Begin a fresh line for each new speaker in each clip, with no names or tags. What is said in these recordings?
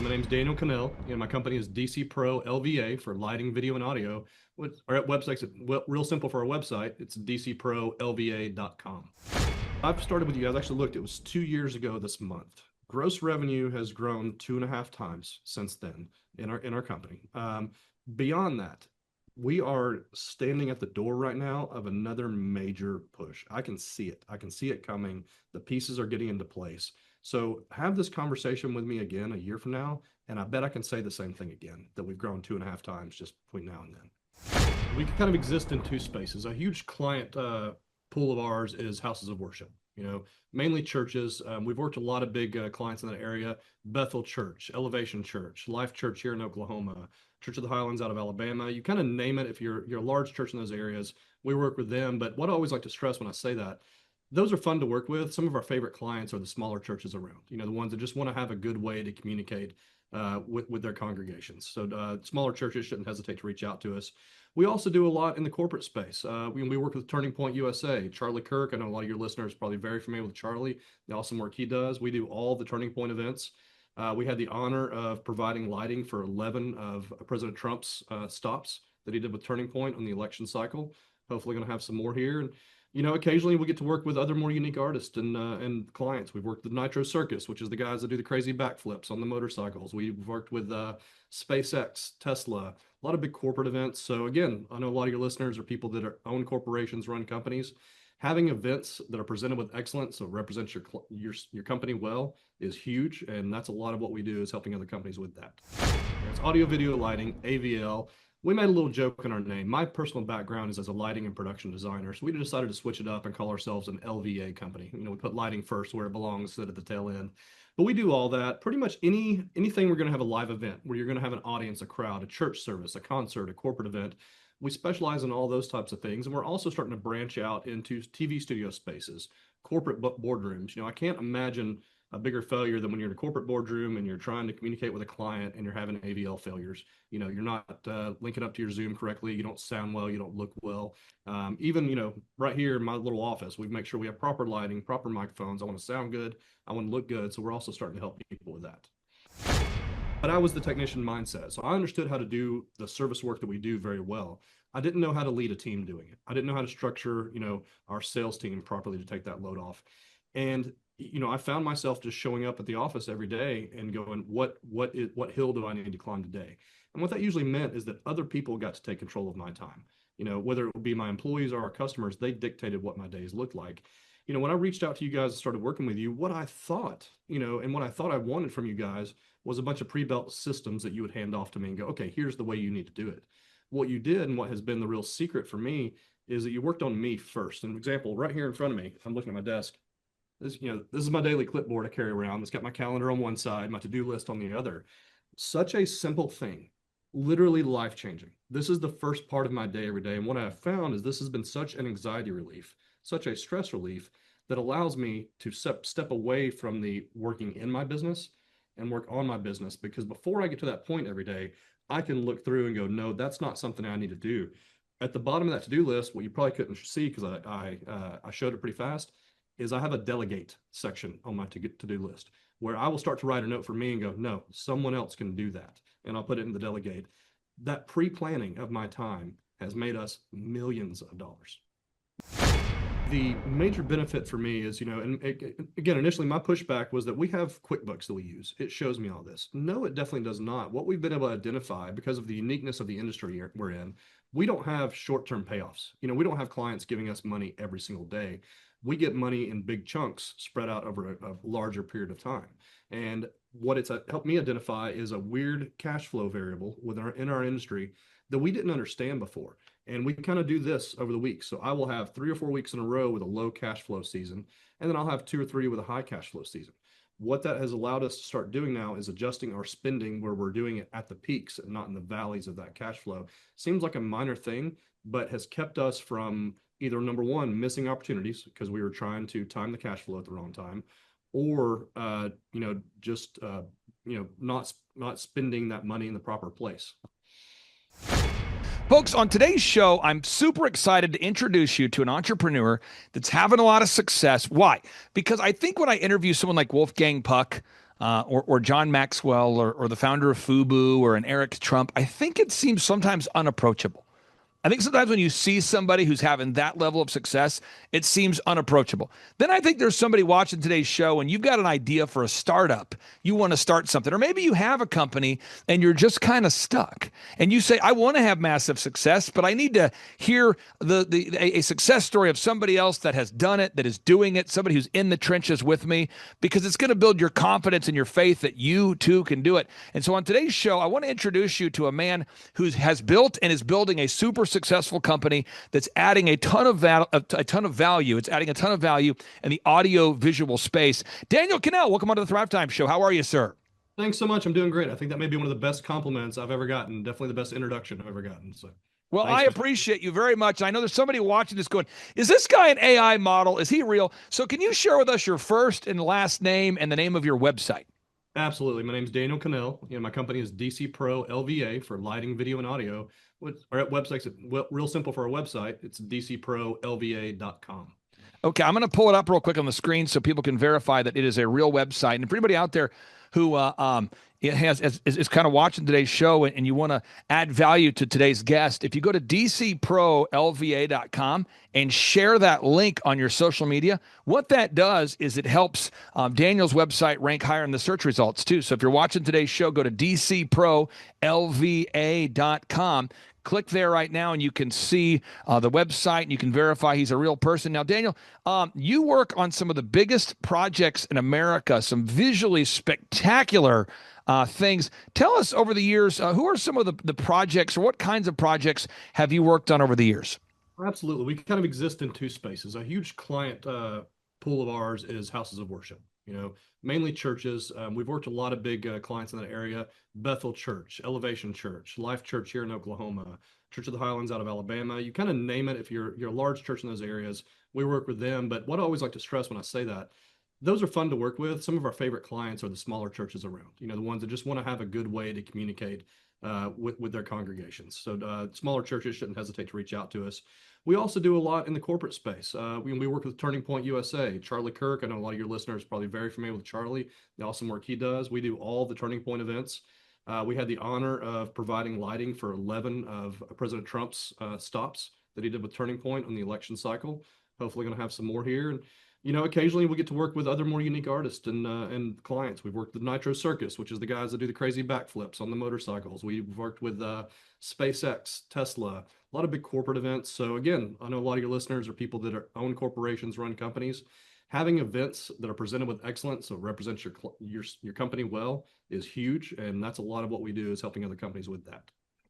My name's Daniel Connell, and my company is DC Pro LVA for lighting, video, and audio. Our website's real simple for our website. It's dcprolva.com. I've started with you guys. Actually, looked, it was 2 years ago this month. Gross revenue has grown 2.5 times since then in our company. Beyond that, we are standing at the door right now of another major push. I can see it. I can see it coming. The pieces are getting into place. So have this conversation with me again a year from now, and I bet I can say the same thing again, that we've grown 2.5 times just between now and then. We kind of exist in two spaces. A huge client pool of ours is houses of worship, mainly churches. We've worked with a lot of big clients in that area: Bethel Church, Elevation Church, Life Church here in Oklahoma, Church of the Highlands out of Alabama. You kind of name it. If you're a large church in those areas, we work with them. But what I always like to stress when I say that, those are fun to work with. Some of our favorite clients are the smaller churches around, the ones that just want to have a good way to communicate with their congregations. So smaller churches shouldn't hesitate to reach out to us. We also do a lot in the corporate space. We work with Turning Point USA, Charlie Kirk. I know a lot of your listeners are probably very familiar with Charlie, the awesome work he does. We do all the Turning Point events. We had the honor of providing lighting for 11 of President Trump's stops that he did with Turning Point on the election cycle. Hopefully going to have some more here. And occasionally we get to work with other more unique artists and clients. We've worked with Nitro Circus, which is the guys that do the crazy backflips on the motorcycles. We've worked with SpaceX, Tesla, a lot of big corporate events. So again, I know a lot of your listeners are people that own corporations, run companies. Having events that are presented with excellence, so represents your company well, is huge, and that's a lot of what we do, is helping other companies with that. It's audio, video, lighting, AVL. We made a little joke in our name. My personal background is as a lighting and production designer, so we decided to switch it up and call ourselves an LVA company. We put lighting first where it belongs, instead at the tail end. But we do all that. Pretty much anything we're going to have a live event where you're going to have an audience, a crowd, a church service, a concert, a corporate event. We specialize in all those types of things, and we're also starting to branch out into TV studio spaces, corporate boardrooms. I can't imagine a bigger failure than when you're in a corporate boardroom and you're trying to communicate with a client and you're having AVL failures. You're not linking up to your Zoom correctly. You don't sound well. You don't look well. Even, right here in my little office, we make sure we have proper lighting, proper microphones. I want to sound good. I want to look good. So we're also starting to help people with that. But I was the technician mindset. So I understood how to do the service work that we do very well. I didn't know how to lead a team doing it. I didn't know how to structure, our sales team properly to take that load off. And, I found myself just showing up at the office every day and going, what hill do I need to climb today? And what that usually meant is that other people got to take control of my time. Whether it would be my employees or our customers, they dictated what my days looked like. When I reached out to you guys and started working with you, what I thought, and what I thought I wanted from you guys was a bunch of pre-built systems that you would hand off to me and go, okay, here's the way you need to do it. What you did, and what has been the real secret for me, is that you worked on me first. An example right here in front of me, I'm looking at my desk. This is my daily clipboard I carry around. It's got my calendar on one side, my to-do list on the other. Such a simple thing, literally life-changing. This is the first part of my day every day. And what I've found is this has been such an anxiety relief, such a stress relief, that allows me to step away from the working in my business and work on my business. Because before I get to that point every day, I can look through and go, no, that's not something I need to do. At the bottom of that to-do list, what you probably couldn't see because I showed it pretty fast, is I have a delegate section on my to-do list where I will start to write a note for me and go, no, someone else can do that. And I'll put it in the delegate. That pre-planning of my time has made us millions of dollars. The major benefit for me is, and again, initially my pushback was that we have QuickBooks that we use. It shows me all this. No, it definitely does not. What we've been able to identify, because of the uniqueness of the industry we're in, we don't have short-term payoffs. We don't have clients giving us money every single day. We get money in big chunks spread out over a larger period of time. And what it's helped me identify is a weird cash flow variable in our industry that we didn't understand before. And we kind of do this over the weeks. So I will have 3 or 4 weeks in a row with a low cash flow season, and then I'll have 2 or 3 with a high cash flow season. What that has allowed us to start doing now is adjusting our spending where we're doing it at the peaks and not in the valleys of that cash flow. Seems like a minor thing, but has kept us from either, number one, missing opportunities because we were trying to time the cash flow at the wrong time, or not spending that money in the proper place.
Folks, on today's show, I'm super excited to introduce you to an entrepreneur that's having a lot of success. Why? Because I think when I interview someone like Wolfgang Puck, or John Maxwell or the founder of FUBU or an Eric Trump, I think it seems sometimes unapproachable. I think sometimes when you see somebody who's having that level of success, it seems unapproachable. Then I think there's somebody watching today's show and you've got an idea for a startup. You want to start something, or maybe you have a company and you're just kind of stuck. And you say, I want to have massive success, but I need to hear a success story of somebody else that has done it, that is doing it, somebody who's in the trenches with me, because it's going to build your confidence and your faith that you too can do it. And so on today's show, I want to introduce you to a man who has built and is building a super successful company that's adding a ton of value. It's adding a ton of value in the audio visual space. Daniel Connell, welcome onto the Thrivetime Show. How are you, sir?
Thanks so much. I'm doing great. I think that may be one of the best compliments I've ever gotten. Definitely the best introduction I've ever gotten. So
Well,
thanks
I appreciate you very much. I know there's somebody watching this going, is this guy an AI model? Is he real? So can you share with us your first and last name and the name of your website?
Absolutely. My name's Daniel Connell. My company is DC Pro LVA for lighting, video, and audio. Our website's real simple for our website. It's dcprolva.com.
Okay, I'm going to pull it up real quick on the screen so people can verify that it is a real website. And for anybody out there who is kind of watching today's show and you want to add value to today's guest, if you go to dcprolva.com and share that link on your social media, what that does is it helps Daniel's website rank higher in the search results too. So if you're watching today's show, go to dcprolva.com. Click there right now and you can see the website and you can verify he's a real person. Now, Daniel, you work on some of the biggest projects in America, some visually spectacular things. Tell us over the years, who are some of the projects, or what kinds of projects have you worked on over the years?
Absolutely. We kind of exist in two spaces. A huge client pool of ours is houses of worship, mainly churches. We've worked with a lot of big clients in that area: Bethel Church, Elevation Church, Life Church here in Oklahoma, Church of the Highlands out of Alabama. You kind of name it. If you're a large church in those areas, we work with them. But what I always like to stress when I say that, those are fun to work with. Some of our favorite clients are the smaller churches around, the ones that just want to have a good way to communicate with their congregations. So smaller churches shouldn't hesitate to reach out to us. We also do a lot in the corporate space. We work with Turning Point USA, Charlie Kirk. I know a lot of your listeners are probably very familiar with Charlie, the awesome work he does. We do all the Turning Point events. We had the honor of providing lighting for 11 of President Trump's stops that he did with Turning Point on the election cycle. Hopefully going to have some more here. And occasionally we get to work with other more unique artists and clients. We've worked with Nitro Circus, which is the guys that do the crazy backflips on the motorcycles. We've worked with SpaceX, Tesla, a lot of big corporate events. So again, I know a lot of your listeners are people that own corporations, run companies. Having events that are presented with excellence, so represents your company well, is huge, and that's a lot of what we do, is helping other companies with that.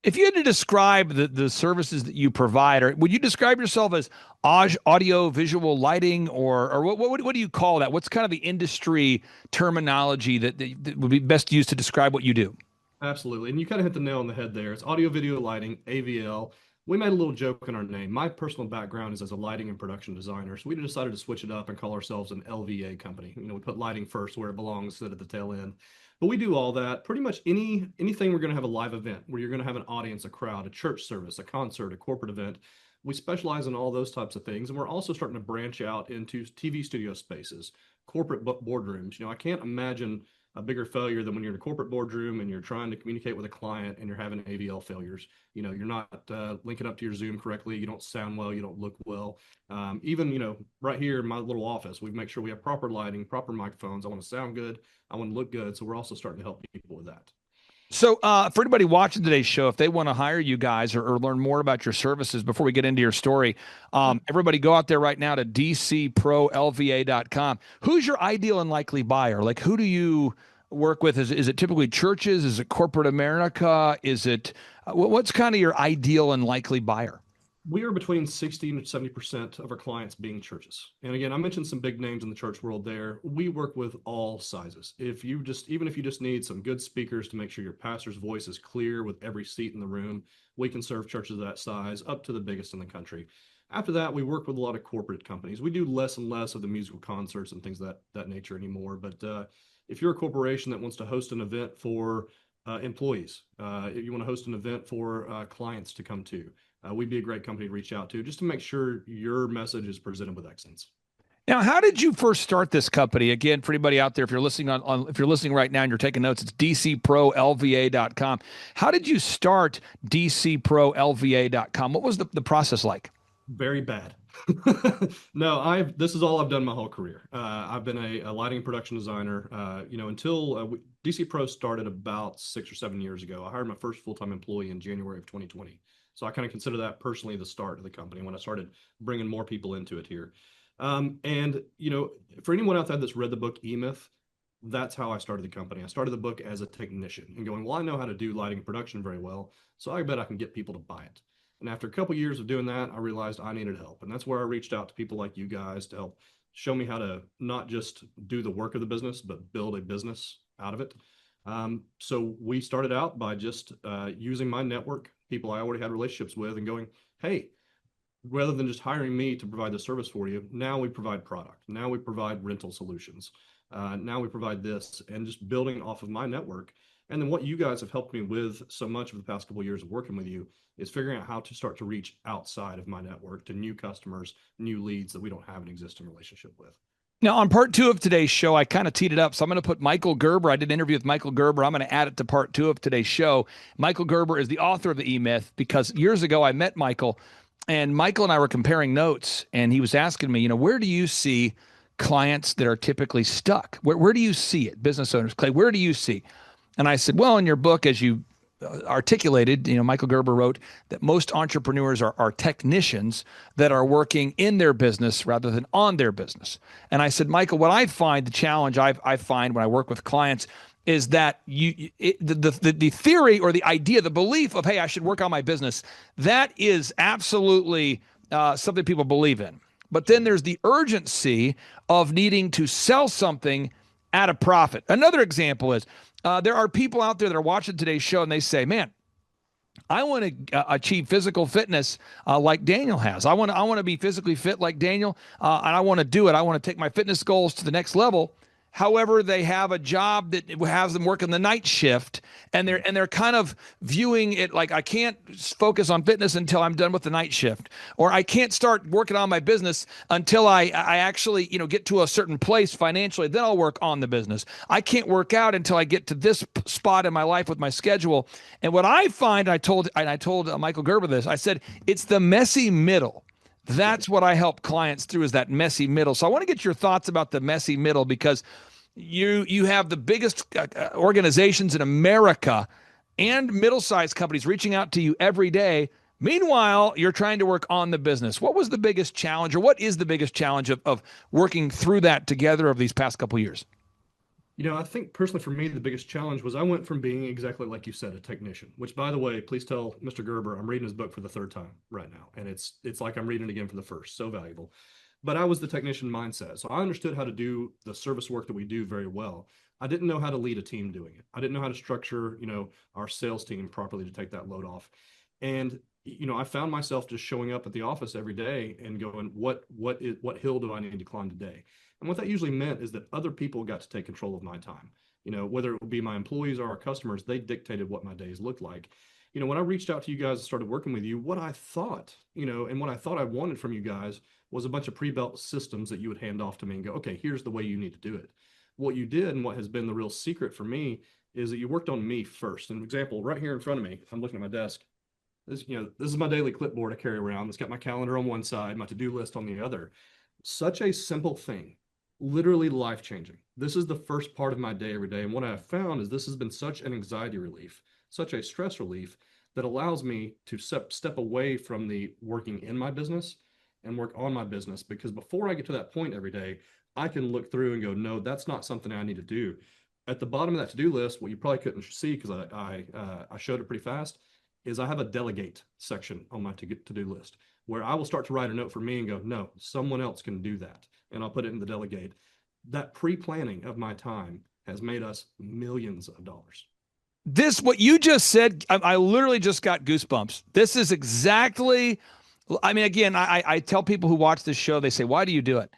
If you had to describe the services that you provide, or would you describe yourself as audio, visual, lighting, or what do you call that? What's kind of the industry terminology that would be best used to describe what you do?
Absolutely. And you kind of hit the nail on the head there. It's audio, video, lighting, AVL. We made a little joke in our name. My personal background is as a lighting and production designer. So we decided to switch it up and call ourselves an LVA company. We put lighting first where it belongs, instead at the tail end. But we do all that. Pretty much anything we're going to have a live event where you're going to have an audience, a crowd, a church service, a concert, a corporate event. We specialize in all those types of things. And we're also starting to branch out into TV studio spaces, corporate boardrooms. I can't imagine a bigger failure than when you're in a corporate boardroom and you're trying to communicate with a client and you're having AVL failures. You're not linking up to your Zoom correctly. You don't sound well. You don't look well. Even, right here in my little office, we make sure we have proper lighting, proper microphones. I want to sound good. I want to look good. So we're also starting to help people with that.
So for anybody watching today's show, if they want to hire you guys or learn more about your services before we get into your story, everybody go out there right now to dcprolva.com. Who's your ideal and likely buyer? Like, who do you work with? Is it typically churches? Is it corporate America? Is it what's kind of your ideal and likely buyer?
We are between 60 and 70% of our clients being churches. And again, I mentioned some big names in the church world there. We work with all sizes. Even if you just need some good speakers to make sure your pastor's voice is clear with every seat in the room, we can serve churches of that size up to the biggest in the country. After that, we work with a lot of corporate companies. We do less and less of the musical concerts and things of that nature anymore. But if you're a corporation that wants to host an event for employees, if you want to host an event for clients to come to, we'd be a great company to reach out to, just to make sure your message is presented with excellence.
Now, how did you first start this company? Again, for anybody out there, if you're listening if you're listening right now and you're taking notes, it's dcprolva.com. How did you start dcprolva.com? What was the process like?
Very bad. No, this is all I've done my whole career. I've been a lighting production designer, until DC Pro started about 6 or 7 years ago. I hired my first full-time employee in January of 2020. So I kind of consider that personally the start of the company when I started bringing more people into it here. For anyone out there that's read the book E-Myth, that's how I started the company. I started the book as a technician and going, well, I know how to do lighting production very well, so I bet I can get people to buy it. And after a couple of years of doing that, I realized I needed help. And that's where I reached out to people like you guys to help show me how to not just do the work of the business, but build a business out of it. So we started out by just using my network, people I already had relationships with, and going, hey, rather than just hiring me to provide the service for you, now we provide product. Now we provide rental solutions. Now we provide this, and just building off of my network. And then what you guys have helped me with so much of the past couple of years of working with you is figuring out how to start to reach outside of my network to new customers, new leads that we don't have an existing relationship with.
Now, on part two of today's show, I kind of teed it up. So I'm going to put Michael Gerber. I did an interview with Michael Gerber. I'm going to add it to part two of today's show. Michael Gerber is the author of the E-Myth, because years ago I met Michael, and Michael and I were comparing notes, and he was asking me, where do you see clients that are typically stuck? Where do you see it? Business owners, Clay, where do you see? And I said, well, in your book, as you articulated, Michael Gerber wrote that most entrepreneurs are technicians that are working in their business rather than on their business. And I said, Michael, what I find, the challenge I find when I work with clients is that the theory or the idea, the belief of, hey, I should work on my business, that is absolutely something people believe in. But then there's the urgency of needing to sell something at a profit. Another example is there are people out there that are watching today's show and they say, man, I want to achieve physical fitness like Daniel has. I want to be physically fit like Daniel, and I want to do it. I want to take my fitness goals to the next level. However, they have a job that has them working the night shift, and they're kind of viewing it like, I can't focus on fitness until I'm done with the night shift, or I can't start working on my business until I actually get to a certain place financially. Then I'll work on the business. I can't work out until I get to this spot in my life with my schedule. And what I find, I told Michael Gerber this. I said it's the messy middle. That's what I help clients through, is that messy middle. So I want to get your thoughts about the messy middle, because you have the biggest organizations in America and middle-sized companies reaching out to you every day. Meanwhile, you're trying to work on the business. What was the biggest challenge, or what is the biggest challenge of working through that together over these past couple of years?
I think personally for me, the biggest challenge was I went from being exactly like you said, a technician, which, by the way, please tell Mr. Gerber I'm reading his book for the third time right now. And it's like I'm reading it again for the first. So valuable. But I was the technician mindset. So I understood how to do the service work that we do very well. I didn't know how to lead a team doing it. I didn't know how to structure, our sales team properly to take that load off. And, I found myself just showing up at the office every day and going, what hill do I need to climb today? And what that usually meant is that other people got to take control of my time. Whether it would be my employees or our customers, they dictated what my days looked like. When I reached out to you guys and started working with you, what I thought, and what I thought I wanted from you guys was a bunch of pre-built systems that you would hand off to me and go, okay, here's the way you need to do it. What you did, and what has been the real secret for me, is that you worked on me first. An example right here in front of me, I'm looking at my desk. This is my daily clipboard I carry around. It's got my calendar on one side, my to-do list on the other. Such a simple thing. Literally life-changing. This is the first part of my day every day. And what I have found is this has been such an anxiety relief, such a stress relief, that allows me to step away from the working in my business and work on my business. Because before I get to that point every day, I can look through and go, no, that's not something I need to do. At the bottom of that to-do list, what you probably couldn't see because I showed it pretty fast, is I have a delegate section on my to-do list where I will start to write a note for me and go, no, someone else can do that. And I'll put it in the delegate. That pre-planning of my time has made us millions of dollars.
What you just said, I literally just got goosebumps. This is exactly, again, I tell people who watch this show, they say, why do you do it?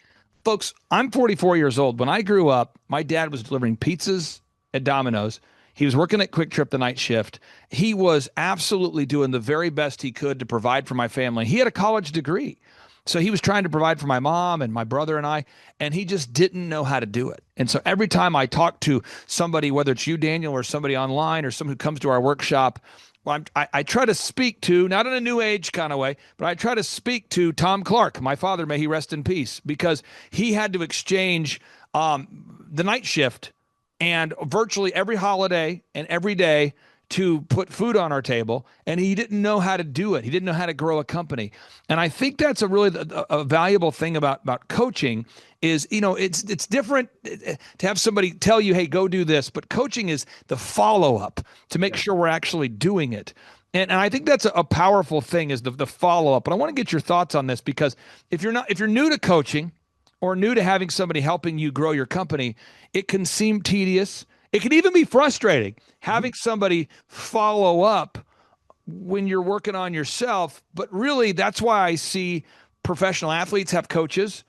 Folks, I'm 44 years old. When I grew up, my dad was delivering pizzas at Domino's. He was working at Quick Trip the night shift. He was absolutely doing the very best he could to provide for my family. He had a college degree. So he was trying to provide for my mom and my brother and I, and he just didn't know how to do it. And so every time I talk to somebody, whether it's you, Daniel, or somebody online or someone who comes to our workshop, well, I try to speak to, not in a new age kind of way, but I try to speak to Tom Clark, my father, may he rest in peace, because he had to exchange the night shift and virtually every holiday and every day to put food on our table, and he didn't know how to do it. He didn't know how to grow a company. And I think that's a really a valuable thing about coaching is, it's different to have somebody tell you, hey, go do this, but coaching is the follow-up to make sure we're actually doing it. And I think that's a powerful thing is the follow-up. But I want to get your thoughts on this, because if you're new to coaching or new to having somebody helping you grow your company, it can seem tedious. It can even be frustrating having somebody follow up when you're working on yourself. But really, that's why I see professional athletes have coaches.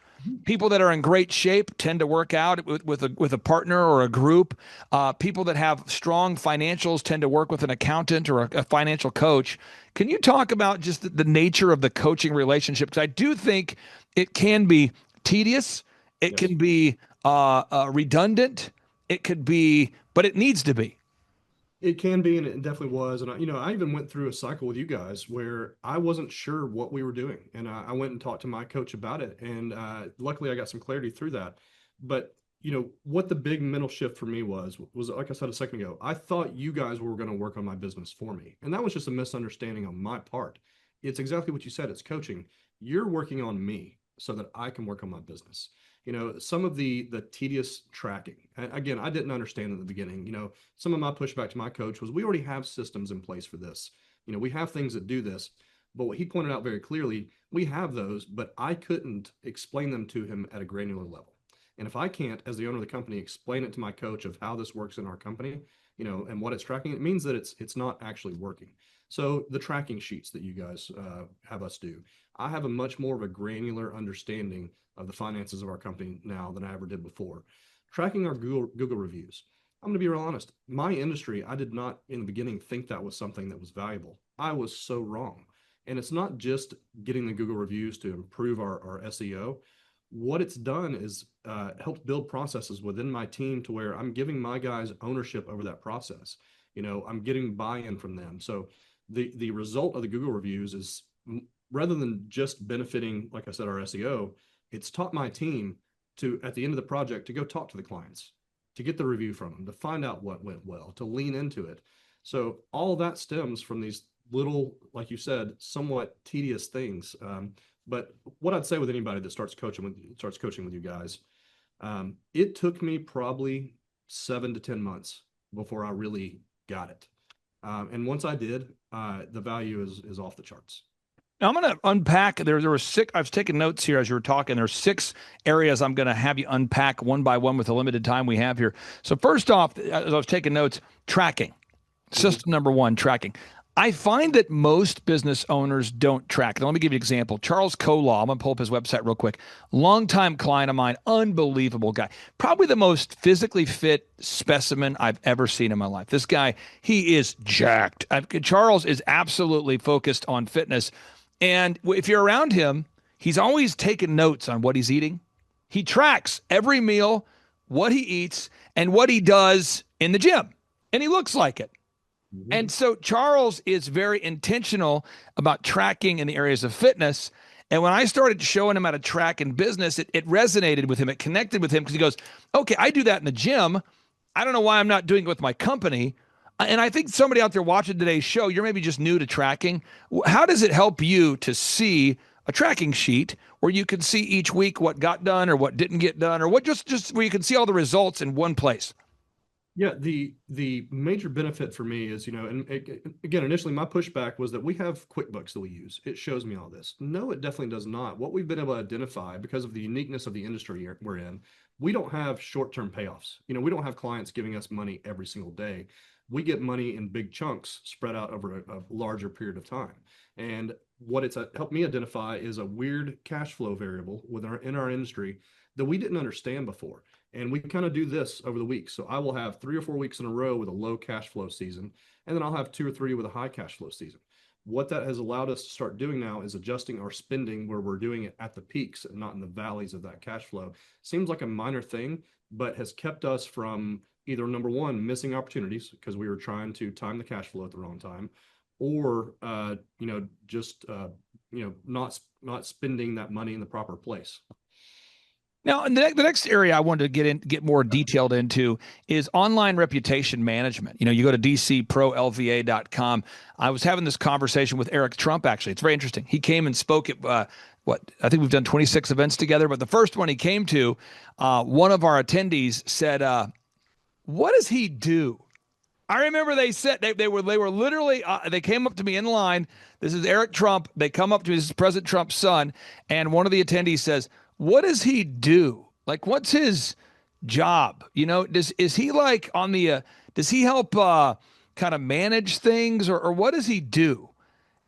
People that are in great shape tend to work out with a partner or a group. People that have strong financials tend to work with an accountant or a financial coach. Can you talk about just the nature of the coaching relationship? Because I do think it can be tedious. It can be redundant. It could be, but it needs to be.
It can be, and it definitely was. And I even went through a cycle with you guys where I wasn't sure what we were doing, and I went and talked to my coach about it, and luckily I got some clarity through that. But what the big mental shift for me was like I said a second ago. I thought you guys were going to work on my business for me, and that was just a misunderstanding on my part. It's exactly what you said. It's coaching. You're working on me so that I can work on my business. Some of the tedious tracking. And again, I didn't understand in the beginning. Some of my pushback to my coach was we already have systems in place for this. We have things that do this. But what he pointed out very clearly, we have those, but I couldn't explain them to him at a granular level. And if I can't, as the owner of the company, explain it to my coach of how this works in our company, and what it's tracking, it means that it's not actually working. So the tracking sheets that you guys have us do, I have a much more of a granular understanding of the finances of our company now than I ever did before. Tracking our Google reviews. I'm going to be real honest. My industry, I did not in the beginning think that was something that was valuable. I was so wrong. And it's not just getting the Google reviews to improve our SEO. What it's done is helped build processes within my team to where I'm giving my guys ownership over that process. I'm getting buy-in from them. So the result of the Google reviews is rather than just benefiting, like I said, our SEO, it's taught my team to, at the end of the project, to go talk to the clients, to get the review from them, to find out what went well, to lean into it. So all that stems from these little, like you said, somewhat tedious things. But what I'd say with anybody that starts coaching with you guys, it took me probably 7 to 10 months before I really got it. And once I did, the value is off the charts.
Now I'm going to unpack. There were six. I was taking notes here as you were talking. There are 6 areas I'm going to have you unpack one by one with the limited time we have here. So first off, as I was taking notes, tracking. System number 1, tracking. I find that most business owners don't track. Now, let me give you an example. Charles Kolaw, I'm going to pull up his website real quick. Longtime client of mine, unbelievable guy. Probably the most physically fit specimen I've ever seen in my life. This guy, he is jacked. Charles is absolutely focused on fitness. And if you're around him, he's always taking notes on what he's eating. He tracks every meal, what he eats, and what he does in the gym. And he looks like it. And so Charles is very intentional about tracking in the areas of fitness. And when I started showing him how to track in business, it resonated with him. It connected with him because he goes, okay, I do that in the gym. I don't know why I'm not doing it with my company. And I think somebody out there watching today's show, you're maybe just new to tracking. How does it help you to see a tracking sheet where you can see each week what got done or what didn't get done, or what just where you can see all the results in one place?
Yeah, the major benefit for me is, and again, initially my pushback was that we have QuickBooks that we use. It shows me all this. No, it definitely does not. What we've been able to identify because of the uniqueness of the industry we're in, we don't have short-term payoffs. We don't have clients giving us money every single day. We get money in big chunks spread out over a larger period of time. And what it's helped me identify is a weird cash flow variable in our industry that we didn't understand before. And we kind of do this over the weeks. So I will have 3 or 4 weeks in a row with a low cash flow season, and then I'll have 2 or 3 with a high cash flow season. What that has allowed us to start doing now is adjusting our spending where we're doing it at the peaks and not in the valleys of that cash flow. Seems like a minor thing, but has kept us from either, number one, missing opportunities because we were trying to time the cash flow at the wrong time, or just not spending that money in the proper place.
Now, and the next area I wanted to get more detailed into is online reputation management. You go to dcprolva.com. I was having this conversation with Eric Trump, actually. It's very interesting. He came and spoke at I think we've done 26 events together, but the first one he came to, one of our attendees said, what does he do? I remember they said they were literally they came up to me in line. This is Eric Trump. They come up to me. This is President Trump's son, and one of the attendees says, "What does he do? Like, what's his job? Is he like on the? Does he help kind of manage things, or what does he do?"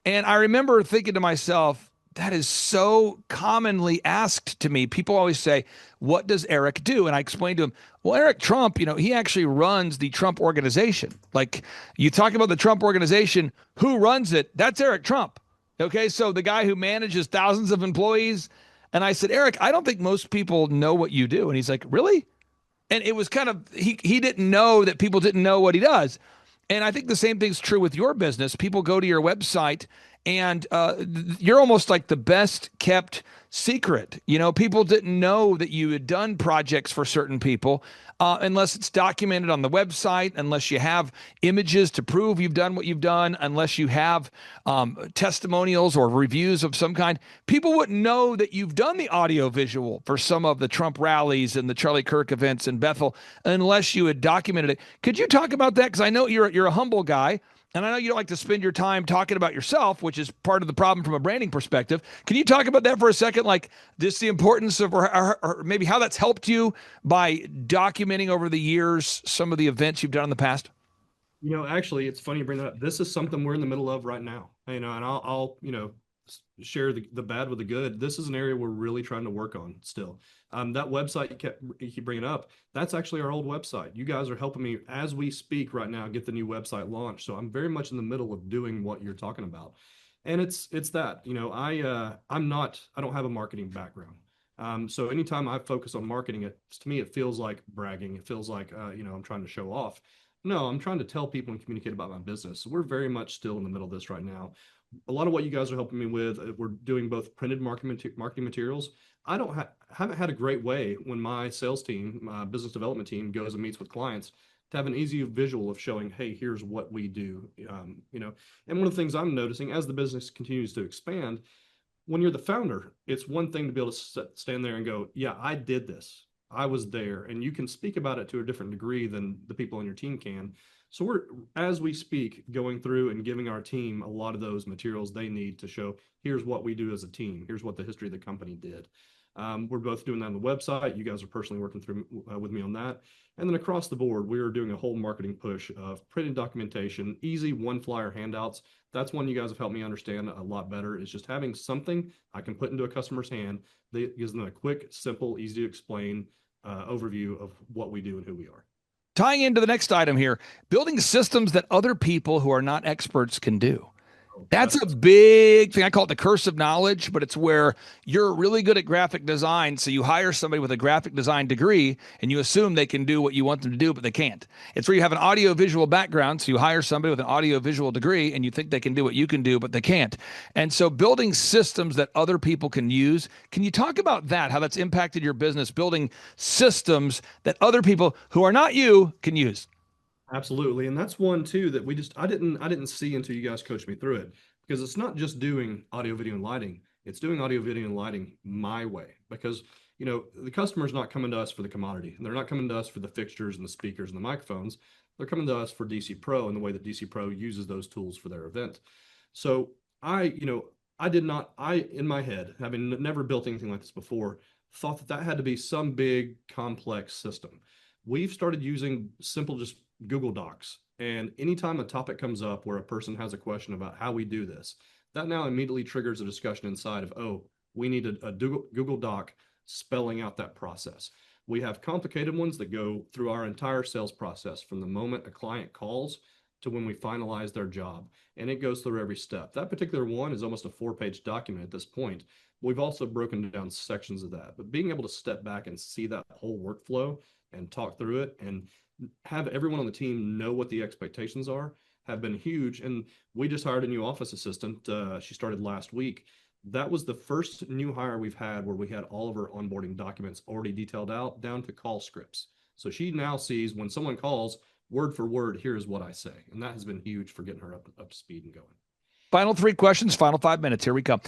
And I remember thinking to myself, that is so commonly asked to me. People always say, what does Eric do? And I explained to him, well, Eric Trump, he actually runs the Trump organization. Like, you talk about the Trump organization, who runs it? That's Eric Trump. Okay, so the guy who manages thousands of employees. And I said, Eric, I don't think most people know what you do. And he's like, really? And it was kind of, he didn't know that people didn't know what he does. And I think the same thing's true with your business. People go to your website and you're almost like the best kept secret. People didn't know that you had done projects for certain people unless it's documented on the website, unless you have images to prove you've done what you've done, unless you have testimonials or reviews of some kind. People wouldn't know that you've done the audio visual for some of the Trump rallies and the Charlie Kirk events in Bethel unless you had documented it. Could you talk about that? Because I know you're a humble guy. And I know you don't like to spend your time talking about yourself, which is part of the problem from a branding perspective. Can you talk about that for a second? Like just the importance of, or maybe how that's helped you by documenting over the years some of the events you've done in the past?
Actually, it's funny you bring that up. This is something we're in the middle of right now. And I'll share the bad with the good. This is an area we're really trying to work on still. That website you keep bringing up, that's actually our old website. You guys are helping me as we speak right now get the new website launched. So I'm very much in the middle of doing what you're talking about. And it's that, I don't have a marketing background. So anytime I focus on marketing, to me, it feels like bragging. It feels like, I'm trying to show off. No, I'm trying to tell people and communicate about my business. So we're very much still in the middle of this right now. A lot of what you guys are helping me with, we're doing both printed marketing materials. I haven't had a great way when my sales team, my business development team goes and meets with clients to have an easy visual of showing, hey, here's what we do. And one of the things I'm noticing as the business continues to expand, when you're the founder, it's one thing to be able to stand there and go, yeah, I did this. I was there, and you can speak about it to a different degree than the people on your team can. So we're, as we speak, going through and giving our team a lot of those materials they need to show, here's what we do as a team. Here's what the history of the company did. We're both doing that on the website. You guys are personally working through with me on that. And then across the board, we are doing a whole marketing push of printed documentation, easy one flyer handouts. That's one you guys have helped me understand a lot better, is just having something I can put into a customer's hand that gives them a quick, simple, easy to explain overview of what we do and who we are.
Tying into the next item here, building systems that other people who are not experts can do. That's a big thing. I call it the curse of knowledge, but it's where you're really good at graphic design. So you hire somebody with a graphic design degree and you assume they can do what you want them to do, but they can't. It's where you have an audio visual background. So you hire somebody with an audio visual degree and you think they can do what you can do, but they can't. And so building systems that other people can use. Can you talk about that? How that's impacted your business, building systems that other people who are not you can use?
Absolutely. And that's one too that I didn't see until you guys coached me through it, because it's not just doing audio, video, and lighting. It's doing audio, video, and lighting my way, because the customer's not coming to us for the commodity, and they're not coming to us for the fixtures and the speakers and the microphones. They're coming to us for DC Pro and the way that DC Pro uses those tools for their event. So I in my head, having never built anything like this before, thought that had to be some big complex system. We've started using simple, just Google Docs. And anytime a topic comes up where a person has a question about how we do this, that now immediately triggers a discussion inside of, oh, we need a Google Doc spelling out that process. We have complicated ones that go through our entire sales process from the moment a client calls to when we finalize their job. And it goes through every step. That particular one is almost a 4-page document at this point. We've also broken down sections of that, but being able to step back and see that whole workflow and talk through it and have everyone on the team know what the expectations are have been huge. And we just hired a new office assistant. She started last week. That was the first new hire we've had where we had all of our onboarding documents already detailed out down to call scripts. So she now sees when someone calls, word for word, here's what I say. And that has been huge for getting her up to speed and going.
Final 3 questions, final 5 minutes. Here we come.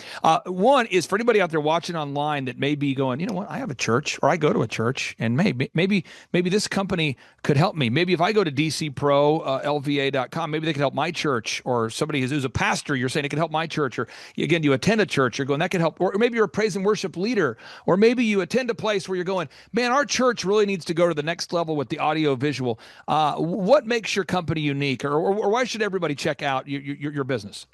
One is for anybody out there watching online that may be going, you know what, I have a church or I go to a church and maybe this company could help me. Maybe if I go to dcprolva.com, maybe they could help my church, or somebody who's a pastor, you're saying it could help my church, or again, you attend a church, you're going, that could help. Or maybe you're a praise and worship leader, or maybe you attend a place where you're going, man, our church really needs to go to the next level with the audio visual. What makes your company unique, or why should everybody check out your business?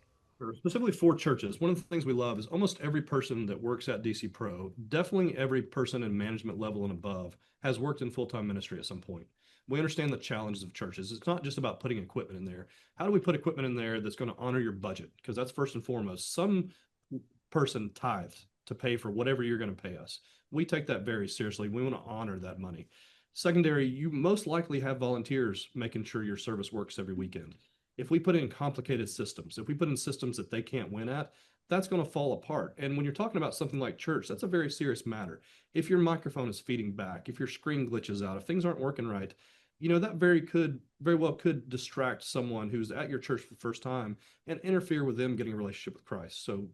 Specifically for churches, one of the things we love is almost every person that works at DC Pro, definitely every person in management level and above, has worked in full-time ministry at some point. We understand the challenges of churches. It's not just about putting equipment in there. How do we put equipment in there that's going to honor your budget? Because that's first and foremost. Some person tithes to pay for whatever you're going to pay us. We take that very seriously. We want to honor that money. Secondary, you most likely have volunteers making sure your service works every weekend. If we put in complicated systems, if we put in systems that they can't win at, that's going to fall apart. And when you're talking about something like church, that's a very serious matter. If your microphone is feeding back, if your screen glitches out, if things aren't working right, that very well could distract someone who's at your church for the first time and interfere with them getting a relationship with Christ. So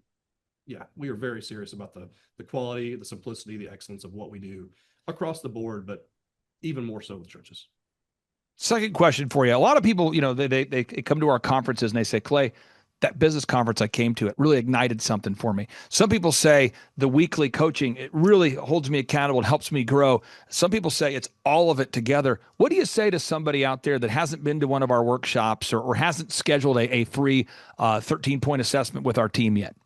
yeah, we are very serious about the quality, the simplicity, the excellence of what we do across the board, but even more so with churches.
Second question for you. A lot of people, they come to our conferences and they say, Clay, that business conference I came to, it really ignited something for me. Some people say the weekly coaching, it really holds me accountable. It helps me grow. Some people say it's all of it together. What do you say to somebody out there that hasn't been to one of our workshops or hasn't scheduled a free 13-point assessment with our team yet?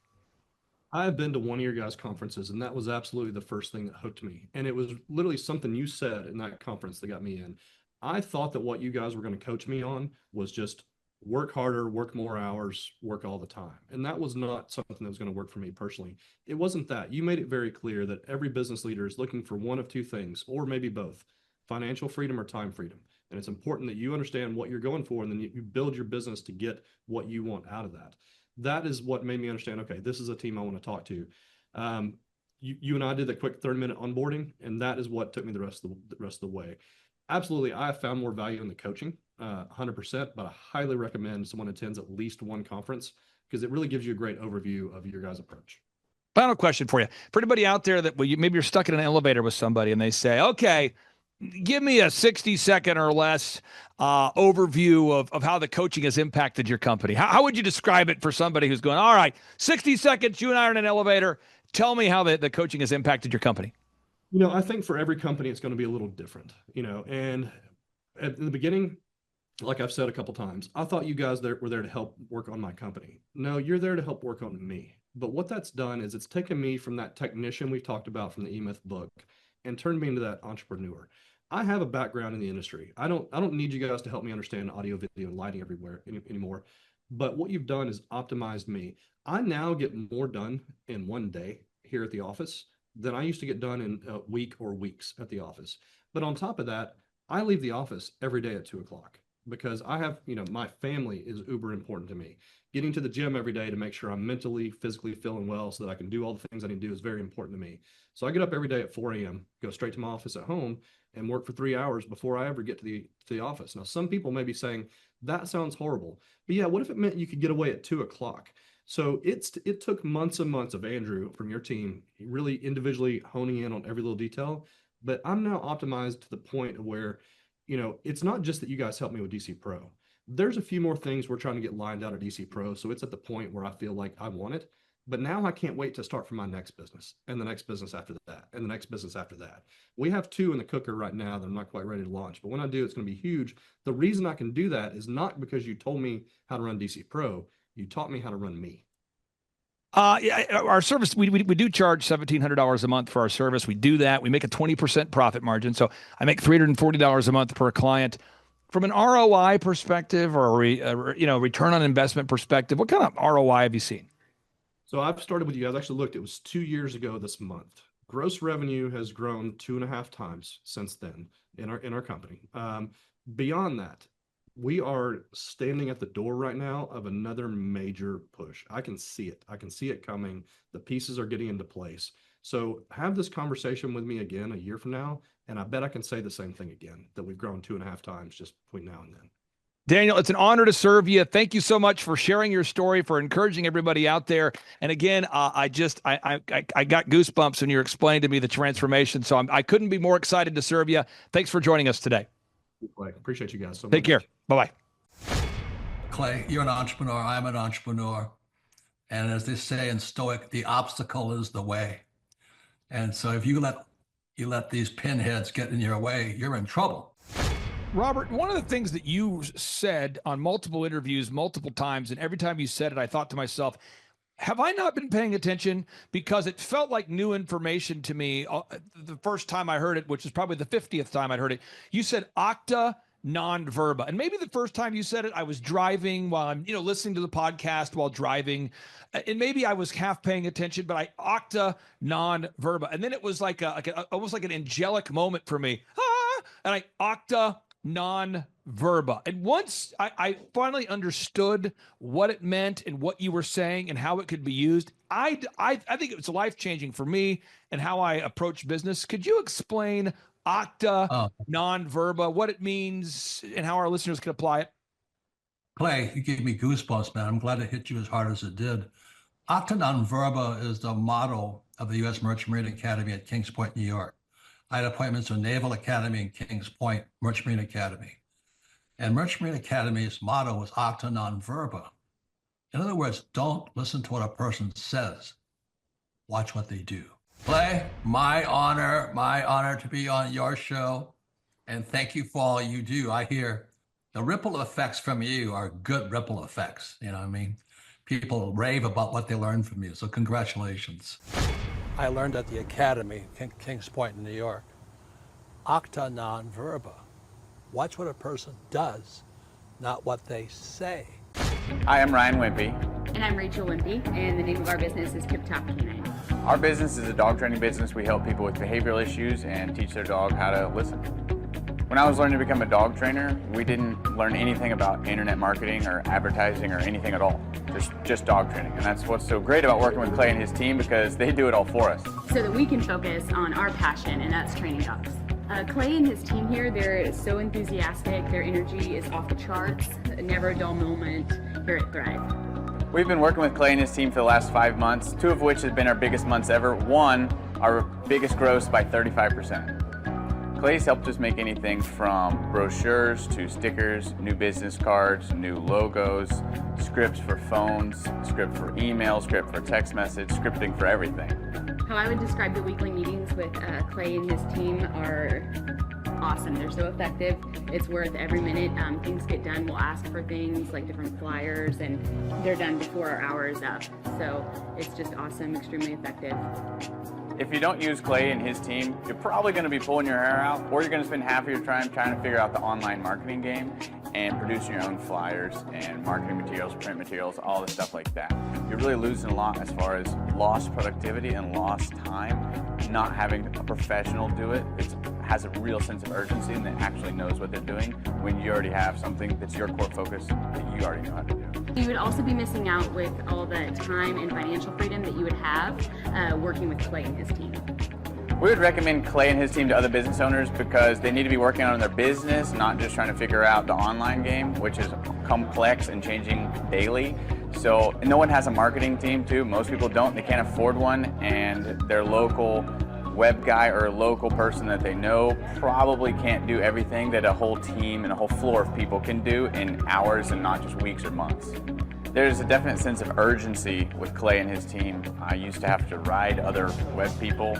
I've been to one of your guys' conferences, and that was absolutely the first thing that hooked me. And it was literally something you said in that conference that got me in. I thought that what you guys were going to coach me on was just work harder, work more hours, work all the time. And that was not something that was going to work for me personally. It wasn't that. You made it very clear that every business leader is looking for one of two things, or maybe both: financial freedom or time freedom. And it's important that you understand what you're going for, and then you build your business to get what you want out of that. That is what made me understand, okay, this is a team I want to talk to. You and I did the quick 30-minute onboarding, and that is what took me the rest of the way. Absolutely, I have found more value in the coaching, 100%, but I highly recommend someone attends at least one conference because it really gives you a great overview of your guys' approach.
Final question for you. For anybody out there that maybe you're stuck in an elevator with somebody and they say, okay, give me a 60-second or less overview of how the coaching has impacted your company. How would you describe it for somebody who's going, all right, 60 seconds, you and I are in an elevator. Tell me how the coaching has impacted your company.
I think for every company, it's going to be a little different, and at the beginning, like I've said a couple times, I thought you guys were there to help work on my company. No, you're there to help work on me. But what that's done is it's taken me from that technician we've talked about from the E-Myth book and turned me into that entrepreneur. I have a background in the industry. I don't need you guys to help me understand audio, video, and lighting everywhere anymore. But what you've done is optimized me. I now get more done in one day here at the office than I used to get done in a week or weeks at the office. But on top of that, I leave the office every day at 2:00 because I have, my family is uber important to me. Getting to the gym every day to make sure I'm mentally, physically feeling well so that I can do all the things I need to do is very important to me. So I get up every day at 4 a.m., go straight to my office at home and work for 3 hours before I ever get to the office. Now, some people may be saying, that sounds horrible. But yeah, what if it meant you could get away at 2:00? So it took months and months of Andrew from your team really individually honing in on every little detail. But I'm now optimized to the point where, it's not just that you guys help me with DC Pro. There's a few more things we're trying to get lined out at DC Pro. So it's at the point where I feel like I want it. But now I can't wait to start for my next business and the next business after that and the next business after that. We have 2 in the cooker right now that I'm not quite ready to launch. But when I do, it's going to be huge. The reason I can do that is not because you told me how to run DC Pro. You taught me how to run me.
Yeah, our service, we do charge $1,700 a month for our service. We do that. We make a 20% profit margin. So I make $340 a month per client. From an ROI perspective or return on investment perspective, what kind of ROI have you seen?
So I've started with you guys. I actually looked, it was 2 years ago this month. Gross revenue has grown 2.5 times since then in our company. Beyond that, we are standing at the door right now of another major push. I can see it. I can see it coming. The pieces are getting into place. So have this conversation with me again a year from now, and I bet I can say the same thing again, that we've grown 2.5 times just between now and then.
Daniel, it's an honor to serve you. Thank you so much for sharing your story, for encouraging everybody out there. And again, I got goosebumps when you're explaining to me the transformation. So I couldn't be more excited to serve you. Thanks for joining us today.
Appreciate you guys so much.
Take care. Bye-bye.
Clay, you're an entrepreneur. I'm an entrepreneur. And as they say in Stoic, the obstacle is the way. And so if you let these pinheads get in your way, you're in trouble.
Robert, one of the things that you said on multiple interviews, multiple times, and every time you said it, I thought to myself, have I not been paying attention? Because it felt like new information to me the first time I heard it, which is probably the 50th time I'd heard it. You said octa non verba. And maybe the first time you said it, I was driving while I'm, listening to the podcast while driving. And maybe I was half paying attention, but I octa non verba. And then it was like almost like an angelic moment for me. And I octa non verba. And once I finally understood what it meant and what you were saying and how it could be used, I think it was life-changing for me and how I approach business. Could you explain octa non verba, what it means and how our listeners can apply it?
Clay, you gave me goosebumps, man. I'm glad it hit you as hard as it did. Octa non verba is the motto of the U.S. Merchant Marine Academy at Kings Point, New York. I had appointments with Naval Academy and Kings Point Merchant Marine Academy. And Merchant Marine Academy's motto was octa non verba. In other words, don't listen to what a person says. Watch what they do. Clay, my honor to be on your show. And thank you for all you do. I hear the ripple effects from you are good ripple effects. You know what I mean? People rave about what they learned from you. So congratulations. I learned at the Academy, Kings Point in New York. Octa non verba. Watch what a person does, not what they say.
Hi, I'm Ryan Wimpy.
And I'm Rachel Wimpy, and the name of our business is Tip Top Canine.
Our business is a dog training business. We help people with behavioral issues and teach their dog how to listen. When I was learning to become a dog trainer, we didn't learn anything about internet marketing or advertising or anything at all. Just dog training. And that's what's so great about working with Clay and his team, because they do it all for us.
So that we can focus on our passion, and that's training dogs. Clay and his team here, they're so enthusiastic. Their energy is off the charts. Never a dull moment here at Thrive.
We've been working with Clay and his team for the last 5 months, 2 of which have been our biggest months ever. 1, our biggest gross by 35%. Clay's helped us make anything from brochures to stickers, new business cards, new logos, scripts for phones, script for email, script for text message, scripting for everything.
How I would describe the weekly meetings with Clay and his team are awesome. They're so effective. It's worth every minute. Things get done. We'll ask for things like different flyers, and they're done before our hour is up. So it's just awesome, extremely effective.
If you don't use Clay and his team, you're probably going to be pulling your hair out, or you're going to spend half of your time trying to figure out the online marketing game and producing your own flyers and marketing materials, print materials, all the stuff like that. You're really losing a lot as far as lost productivity and lost time, not having a professional do it. It has a real sense of urgency and that actually knows what they're doing when you already have something that's your core focus that you already know how to do.
You would also be missing out with all the time and financial freedom that you would have working with Clay and his team.
We would recommend Clay and his team to other business owners because they need to be working on their business, not just trying to figure out the online game, which is complex and changing daily. So no one has a marketing team too. Most people don't. They can't afford one, and their local web guy or a local person that they know probably can't do everything that a whole team and a whole floor of people can do in hours and not just weeks or months. There's a definite sense of urgency with Clay and his team. I used to have to ride other web people,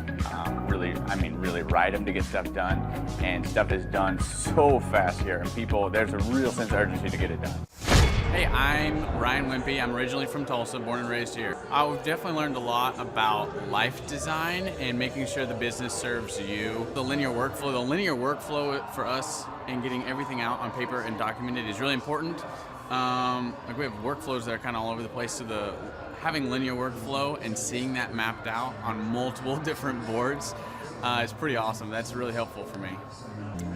really ride them to get stuff done, and stuff is done so fast here, and there's a real sense of urgency to get it done. Hey, I'm Ryan Wimpy. I'm originally from Tulsa, born and raised here. I've definitely learned a lot about life design and making sure the business serves you. The linear workflow for us and getting everything out on paper and documented is really important. Like we have workflows that are kind of all over the place, so having linear workflow and seeing that mapped out on multiple different boards is pretty awesome. That's really helpful for me.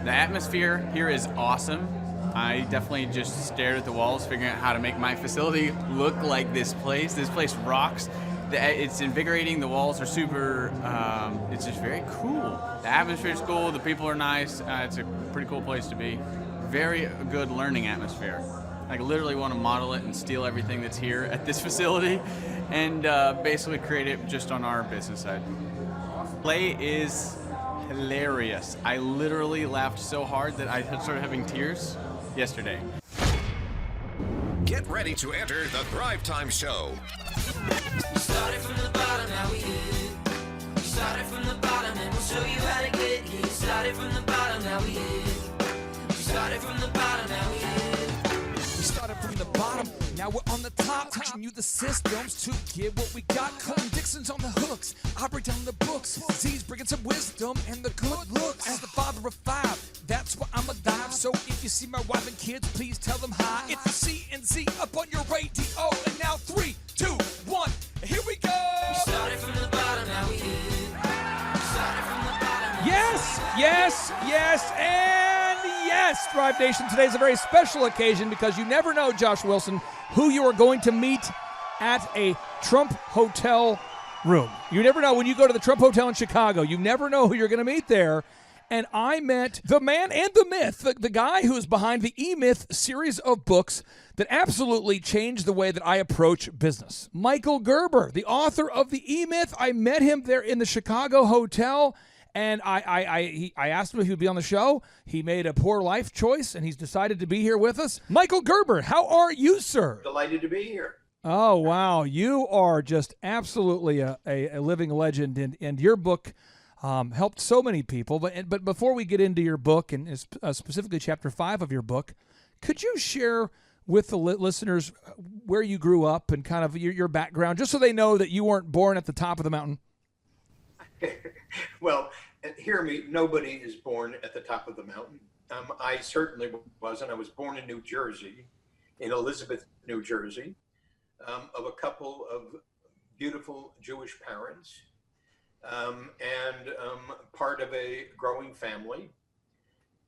The atmosphere here is awesome. I definitely just stared at the walls, figuring out how to make my facility look like this place. This place rocks. It's invigorating. The walls are super, it's just very cool. The atmosphere is cool. The people are nice. It's a pretty cool place to be. Very good learning atmosphere. I literally want to model it and steal everything that's here at this facility and basically create it just on our business side. Play is hilarious. I literally laughed so hard that I started having tears yesterday.
Get ready to enter the Thrivetime Show.
We started from the bottom, now we here. We started from the bottom and we'll show you how to get here. Started from the bottom, now we here. We started from the bottom, now we here.
We started from the bottom, now we're on the top. Teaching you the systems to get what we got. Colton Dixon's on the hooks, I break down the books. Z's bringing some wisdom and the good looks. As the father of five, that's why I'm alive. So if you see my wife and kids, please tell them hi. It's the C&Z up on your radio. And now 3, 2, 1, here we go.
We started from the bottom, now we here. We started from the bottom.
Yes, yes, yes, and yes, Thrive Nation. Today is a very special occasion because you never know, Josh Wilson, who you are going to meet at a Trump Hotel room. You never know when you go to the Trump Hotel in Chicago. You never know who you're going to meet there. And I met the man and the myth, the guy who is behind the E-Myth series of books that absolutely changed the way that I approach business. Michael Gerber, the author of the E-Myth. I met him there in the Chicago hotel, and I asked him if he would be on the show. He made a poor life choice, and he's decided to be here with us. Michael Gerber, how are you, sir?
Delighted to be here.
Oh, wow. You are just absolutely a living legend, and your book helped so many people. But before we get into your book, and specifically Chapter 5 of your book, could you share with the listeners where you grew up and kind of your background, just so they know that you weren't born at the top of the mountain?
Well, hear me, nobody is born at the top of the mountain. I certainly wasn't. I was born in New Jersey, in Elizabeth, New Jersey, of a couple of beautiful Jewish parents. And part of a growing family.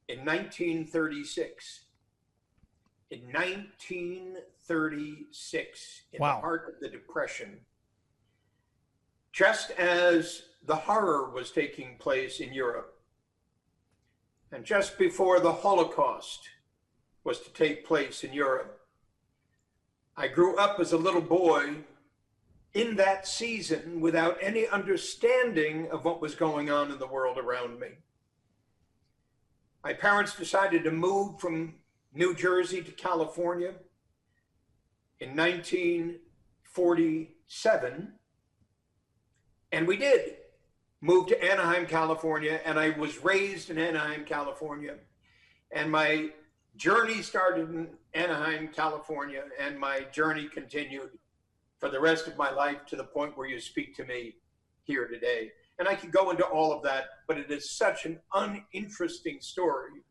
In 1936, in the heart of the Depression, just as the horror was taking place in Europe, and just before the Holocaust was to take place in Europe, I grew up as a little boy in that season without any understanding of what was going on in the world around me. My parents decided to move from New Jersey to California in 1947, and we did move to Anaheim, California, and I was raised in Anaheim, California, and my journey started in Anaheim, California, and my journey continued for the rest of my life to the point where you speak to me here today. And I could go into all of that, but it is such an uninteresting story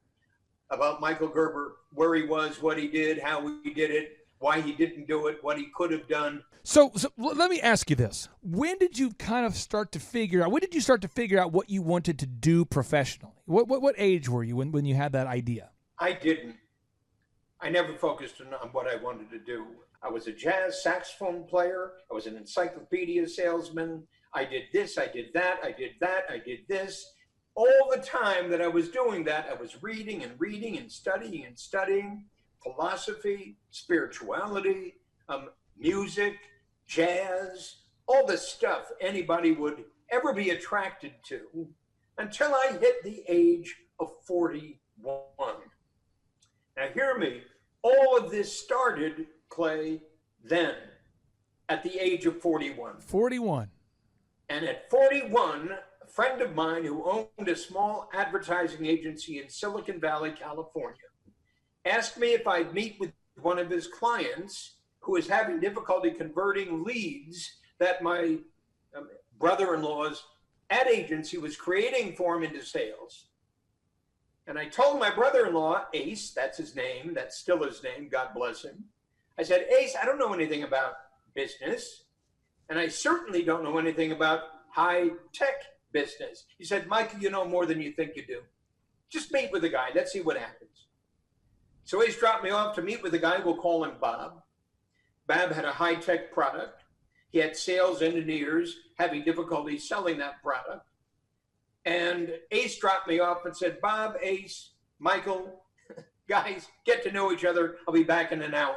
about Michael Gerber, where he was, what he did, how he did it, why he didn't do it, what he could have done.
So let me ask you this. When did you kind of start to figure out what you wanted to do professionally? What age were you when you had that idea?
I didn't. I never focused on what I wanted to do. I was a jazz saxophone player. I was an encyclopedia salesman. I did this, I did that, I did that, I did this. All the time that I was doing that, I was reading and studying philosophy, spirituality, music, jazz, all the stuff anybody would ever be attracted to until I hit the age of 41. Now hear me, all of this started, Clay, then at the age of 41.
41.
And at 41, a friend of mine who owned a small advertising agency in Silicon Valley, California, asked me if I'd meet with one of his clients who was having difficulty converting leads that my brother-in-law's ad agency was creating for him into sales. And I told my brother-in-law, Ace, that's his name, that's still his name, God bless him. I said, Ace, I don't know anything about business, and I certainly don't know anything about high-tech business. He said, Michael, you know more than you think you do. Just meet with the guy. Let's see what happens. So Ace dropped me off to meet with the guy. We'll call him Bob. Bob had a high-tech product. He had sales engineers having difficulty selling that product. And Ace dropped me off and said, Bob, Ace, Michael, guys, get to know each other. I'll be back in an hour.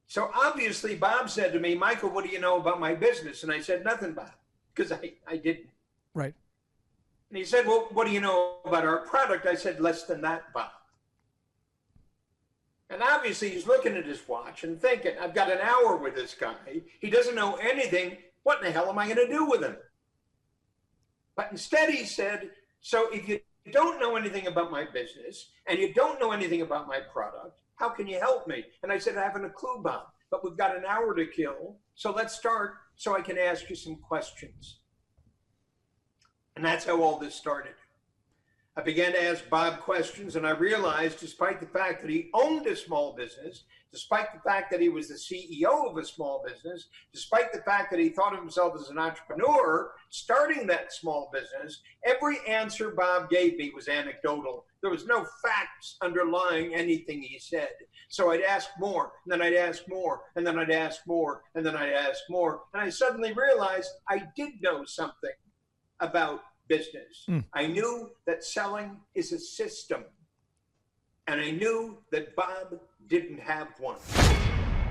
So obviously Bob said to me, Michael, what do you know about my business? And I said, nothing, Bob, because I didn't.
Right.
And he said, well, what do you know about our product? I said, less than that, Bob. And obviously he's looking at his watch and thinking, I've got an hour with this guy. He doesn't know anything. What in the hell am I going to do with him? But instead he said, so if you don't know anything about my business and you don't know anything about my product, how can you help me? And I said, I haven't a clue, Bob, but we've got an hour to kill. So let's start so I can ask you some questions. And that's how all this started. I began to ask Bob questions, and I realized, despite the fact that he owned a small business, despite the fact that he was the CEO of a small business, despite the fact that he thought of himself as an entrepreneur starting that small business, every answer Bob gave me was anecdotal. There was no facts underlying anything he said. So I'd ask more, and then I'd ask more, and then I'd ask more, and then I'd ask more. And I suddenly realized I did know something about business. I knew that selling is a system, and I knew that Bob didn't have one.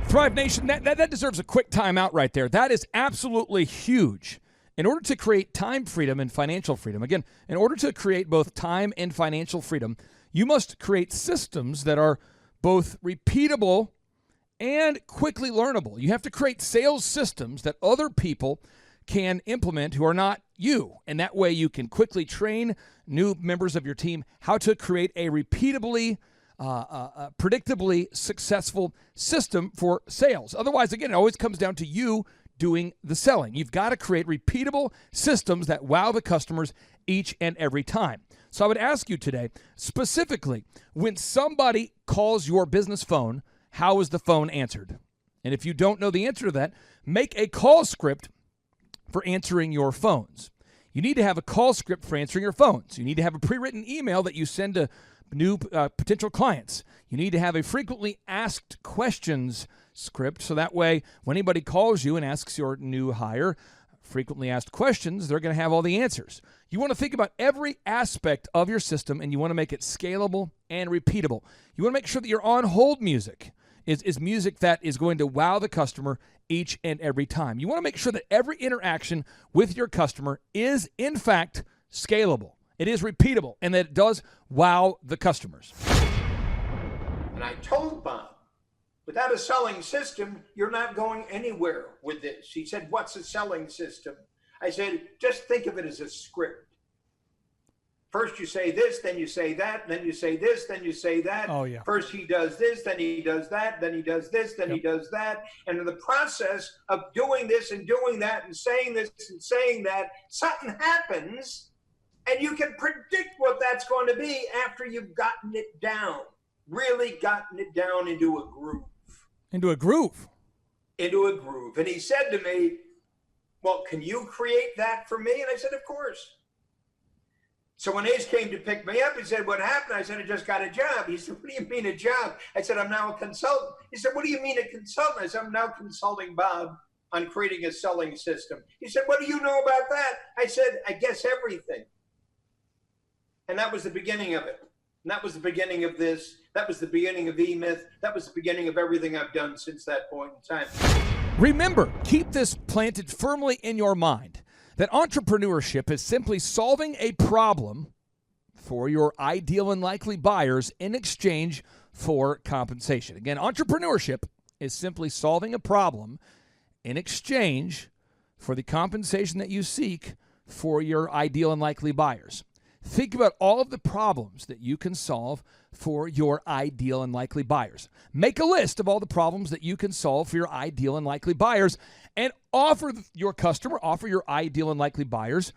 Thrive Nation, that deserves a quick timeout right there. That is absolutely huge. In order to create time freedom and financial freedom, again, in order to create both time and financial freedom, you must create systems that are both repeatable and quickly learnable. You have to create sales systems that other people can implement who are not you. And that way you can quickly train new members of your team how to create a repeatably, predictably successful system for sales. Otherwise, again, it always comes down to you doing the selling. You've got to create repeatable systems that wow the customers each and every time. So I would ask you today, specifically, when somebody calls your business phone, how is the phone answered? And if you don't know the answer to that, make a call script for answering your phones. You need to have a call script for answering your phones. You need to have a pre-written email that you send to new potential clients. You need to have a frequently asked questions script, so that way when anybody calls you and asks your new hire frequently asked questions, they're going to have all the answers. You want to think about every aspect of your system, and you want to make it scalable and repeatable. You want to make sure that your on-hold music is music that is going to wow the customer each and every time. You want to make sure that every interaction with your customer is, in fact, scalable. It is repeatable, and that it does wow the customers.
And I told Bob, without a selling system, you're not going anywhere with this. He said, what's a selling system? I said, just think of it as a script. First you say this, then you say that, then you say this, then you say that.
Oh, yeah.
First he does this, then he does that, then he does this, then he does that. And in the process of doing this and doing that and saying this and saying that, something happens, and you can predict what that's going to be after you've gotten it down, really gotten it down into a groove.
Into a groove.
Into a groove. And he said to me, well, can you create that for me? And I said, of course. So when Ace came to pick me up, he said, what happened? I said, I just got a job. He said, what do you mean a job? I said, I'm now a consultant. He said, what do you mean a consultant? I said, I'm now consulting Bob on creating a selling system. He said, what do you know about that? I said, I guess everything. And that was the beginning of it. And that was the beginning of this. That was the beginning of E-Myth. That was the beginning of everything I've done since that point in time.
Remember, keep this planted firmly in your mind, that entrepreneurship is simply solving a problem for your ideal and likely buyers in exchange for compensation. Again, entrepreneurship is simply solving a problem in exchange for the compensation that you seek for your ideal and likely buyers. Think about all of the problems that you can solve for your ideal and likely buyers. Make a list of all the problems that you can solve for your ideal and likely buyers and offer your ideal and likely buyers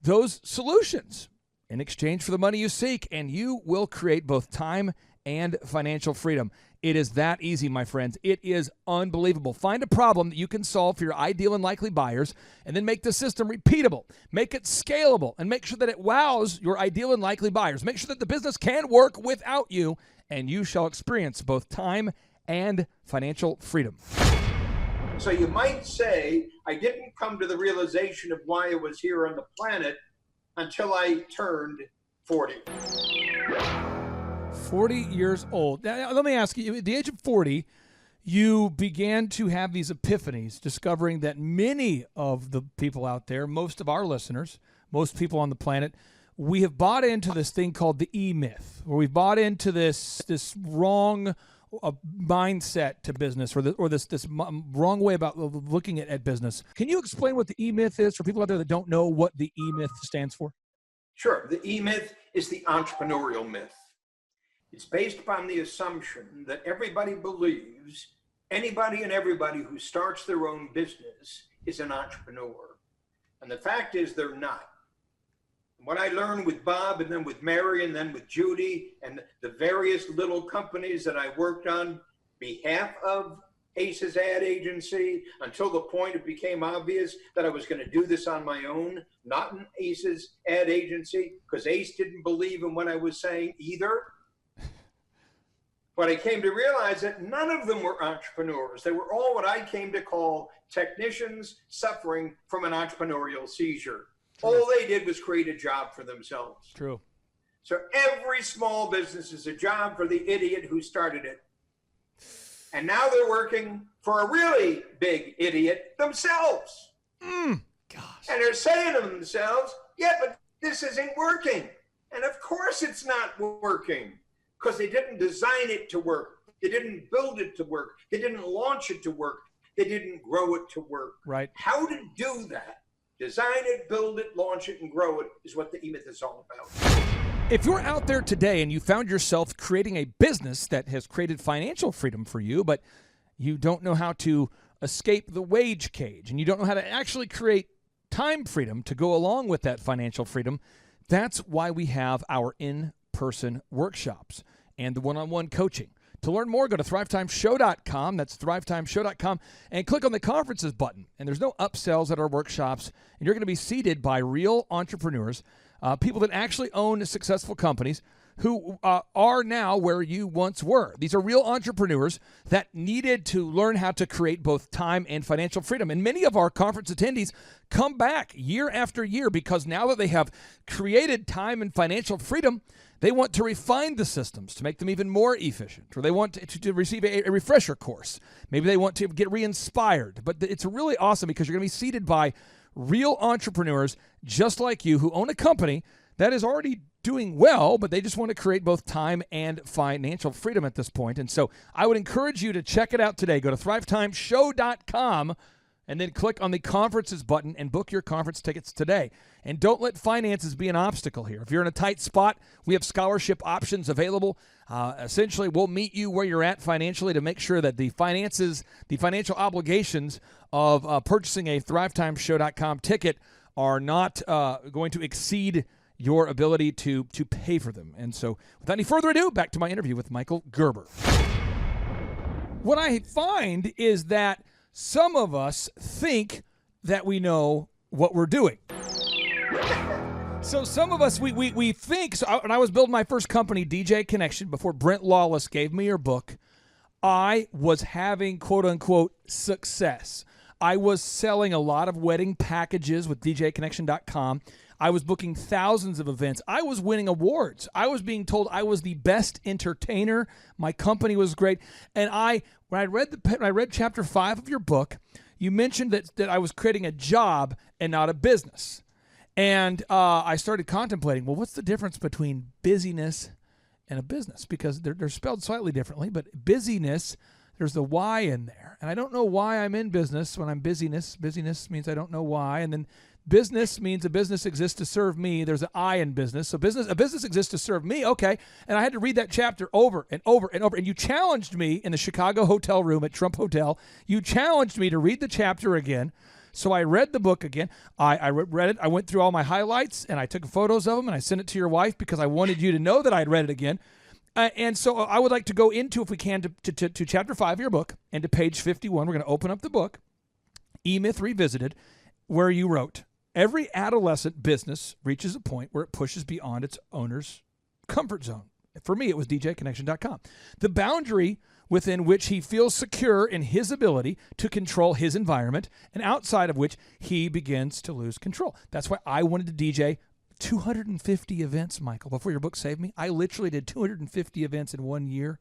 those solutions in exchange for the money you seek, and you will create both time and financial freedom. It is that easy, my friends. It is unbelievable. Find a problem that you can solve for your ideal and likely buyers, and then make the system repeatable. Make it scalable, and make sure that it wows your ideal and likely buyers. Make sure that the business can work without you, and you shall experience both time and financial freedom.
So you might say, I didn't come to the realization of why I was here on the planet until I turned 40.
40 years old. Now, let me ask you, at the age of 40, you began to have these epiphanies, discovering that many of the people out there, most of our listeners, most people on the planet, we have bought into this thing called the E-myth, where we've bought into this wrong mindset to business, or this wrong way about looking at business. Can you explain what the E-myth is for people out there that don't know what the E-myth stands for?
Sure. The E-myth is the entrepreneurial myth. It's based upon the assumption that everybody believes anybody and everybody who starts their own business is an entrepreneur. And the fact is they're not. What I learned with Bob, and then with Mary, and then with Judy, and the various little companies that I worked on behalf of Ace's ad agency, until the point it became obvious that I was going to do this on my own, not in Ace's ad agency, because Ace didn't believe in what I was saying either. But I came to realize that none of them were entrepreneurs. They were all what I came to call technicians suffering from an entrepreneurial seizure. True. All they did was create a job for themselves.
True.
So every small business is a job for the idiot who started it. And now they're working for a really big idiot themselves.
Gosh.
And they're saying to themselves, yeah, but this isn't working. And of course it's not working, because they didn't design it to work. They didn't build it to work. They didn't launch it to work. They didn't grow it to work.
Right.
How to do that, design it, build it, launch it, and grow it, is what the E-myth is all about.
If you're out there today and you found yourself creating a business that has created financial freedom for you, but you don't know how to escape the wage cage, and you don't know how to actually create time freedom to go along with that financial freedom, that's why we have our in-person workshops and the one-on-one coaching. To learn more, go to thrivetimeshow.com. That's thrivetimeshow.com, and click on the conferences button. And there's no upsells at our workshops, and you're going to be seated by real entrepreneurs, people that actually own successful companies who are now where you once were. These are real entrepreneurs that needed to learn how to create both time and financial freedom. And many of our conference attendees come back year after year because now that they have created time and financial freedom, they want to refine the systems to make them even more efficient, or they want to receive a refresher course. Maybe they want to get re-inspired. But it's really awesome because you're going to be seated by real entrepreneurs just like you who own a company that is already doing well, but they just want to create both time and financial freedom at this point. And so I would encourage you to check it out today. Go to thrivetimeshow.com and then click on the conferences button and book your conference tickets today. And don't let finances be an obstacle here. If you're in a tight spot, we have scholarship options available. Essentially, we'll meet you where you're at financially to make sure that the financial obligations of purchasing a thrivetimeshow.com ticket are not going to exceed your ability to pay for them. And so without any further ado, back to my interview with Michael Gerber. What I find is that some of us think that we know what we're doing. So some of us, we think, so when I was building my first company, DJ Connection, before Brent Lawless gave me your book, I was having quote-unquote success. I was selling a lot of wedding packages with DJConnection.com. I was booking thousands of events. I was winning awards. I was being told I was the best entertainer. My company was great. And when I read chapter 5 of your book, you mentioned that I was creating a job and not a business. And I started contemplating, well, what's the difference between busyness and a business? Because they're spelled slightly differently, but busyness, there's the Y in there. And I don't know why I'm in business when I'm busyness. Busyness means I don't know why. And then Business means a business exists to serve me. There's an I in business. So a business exists to serve me. Okay. And I had to read that chapter over and over and over. And you challenged me in the Chicago hotel room at Trump Hotel. You challenged me to read the chapter again. So I read the book again. I read it. I went through all my highlights and I took photos of them and I sent it to your wife because I wanted you to know that I'd read it again. And so I would like to go into, if we can, to chapter 5 of your book and to page 51. We're going to open up the book, E-Myth Revisited, where you wrote, every adolescent business reaches a point where it pushes beyond its owner's comfort zone. For me, it was djconnection.com. The boundary within which he feels secure in his ability to control his environment and outside of which he begins to lose control. That's why I wanted to DJ 250 events, Michael, before your book saved me. I literally did 250 events in 1 year.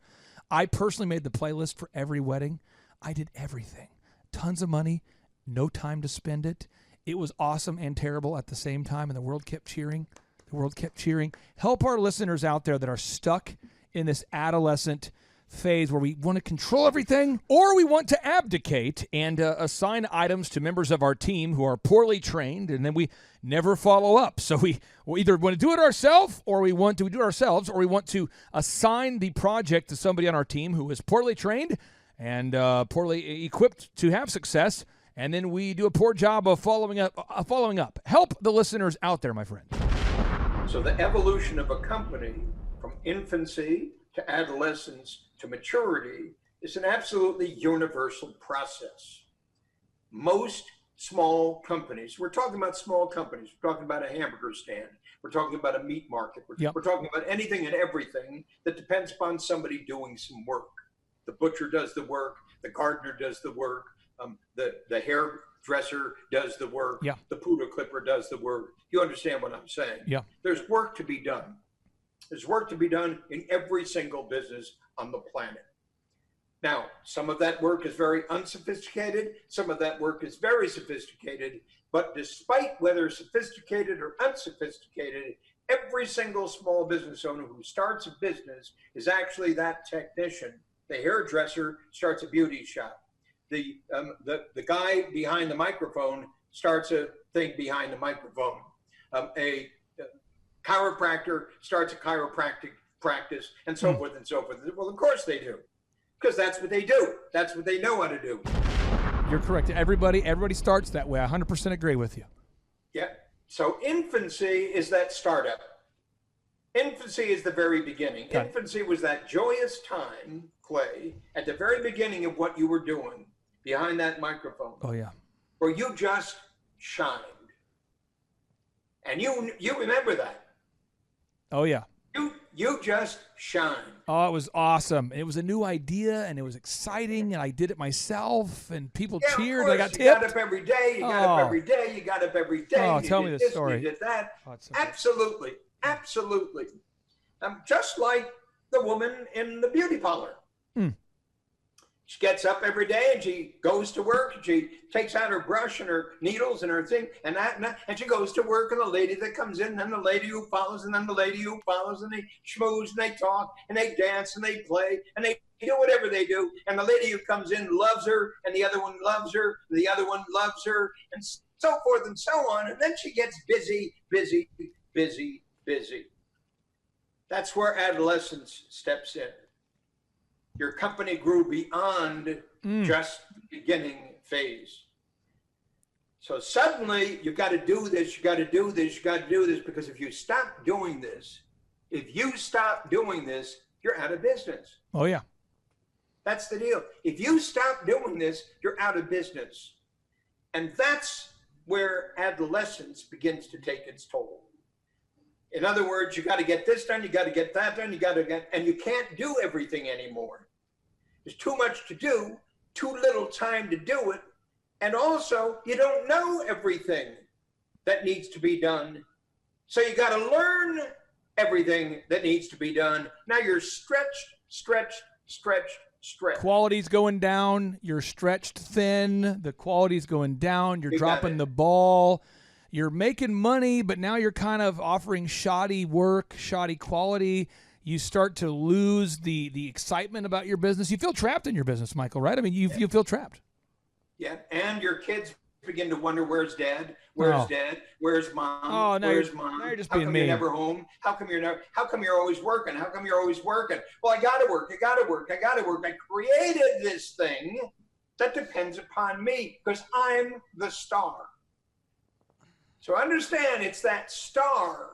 I personally made the playlist for every wedding. I did everything. Tons of money, no time to spend it. It was awesome and terrible at the same time, and the world kept cheering. The world kept cheering. Help our listeners out there that are stuck in this adolescent phase where we want to control everything or we want to abdicate and assign items to members of our team who are poorly trained, and then we never follow up. So we either want to do it ourselves or we want to assign the project to somebody on our team who is poorly trained and poorly equipped to have success, and then we do a poor job of following up. Help the listeners out there, my friend.
So the evolution of a company from infancy to adolescence to maturity is an absolutely universal process. Most small companies, we're talking about small companies, we're talking about a hamburger stand, we're talking about a meat market, we're talking about anything and everything that depends upon somebody doing some work. The butcher does the work, the gardener does the work, the hairdresser does the work, the poodle clipper does the work. You understand what I'm saying?
Yeah.
There's work to be done. There's work to be done in every single business on the planet. Now, some of that work is very unsophisticated. Some of that work is very sophisticated. But despite whether sophisticated or unsophisticated, every single small business owner who starts a business is actually that technician. The hairdresser starts a beauty shop. The guy behind the microphone starts a thing behind the microphone. A chiropractor starts a chiropractic practice, and so forth and so forth. Well, of course they do, because that's what they do. That's what they know how to do.
You're correct. Everybody starts that way. I 100% agree with you.
Yeah. So infancy is that startup. Infancy is the very beginning. Infancy was that joyous time, Clay, at the very beginning of what you were doing behind that microphone.
Oh, yeah.
Where you just shined. And you remember that.
Oh, yeah.
You just shine.
Oh, it was awesome. It was a new idea, and it was exciting, and I did it myself, and people cheered. I got tipped.
You got up every day. You got up every day. You got up every day.
Oh,
you
tell me the
this,
story.
You did that.
Oh, so
absolutely. Absolutely. Just like the woman in the beauty parlor. She gets up every day and she goes to work. And she takes out her brush and her needles and her thing and she goes to work. And the lady that comes in, and then the lady who follows, and then the lady who follows, and they schmooze and they talk and they dance and they play and they do whatever they do. And the lady who comes in loves her, and the other one loves her, and the other one loves her, and so forth and so on. And then she gets busy. That's where adolescence steps in. Your company grew beyond just the beginning phase. So suddenly you've got to do this, because if you stop doing this, you're out of business.
Oh, yeah.
That's the deal. If you stop doing this, you're out of business. And that's where adolescence begins to take its toll. In other words, you got to get this done, you got to get that done, and you can't do everything anymore. There's too much to do, too little time to do it, and also you don't know everything that needs to be done. So you got to learn everything that needs to be done. Now you're stretched.
Quality's going down. You're stretched thin. The quality's going down. You're dropping the ball. You're making money, but now you're kind of offering shoddy work, shoddy quality. You start to lose the excitement about your business. You feel trapped in your business, Michael, right? I mean, you feel trapped.
Yeah, and your kids begin to wonder, where's Dad? Where's Dad? Where's Mom?
Oh, now
where's
you're,
Mom?
now you're just
How
being
come
mean.
you're never home? How come you're always working? How come you're always working? Well, I gotta work. I created this thing that depends upon me because I'm the star. So understand, it's that star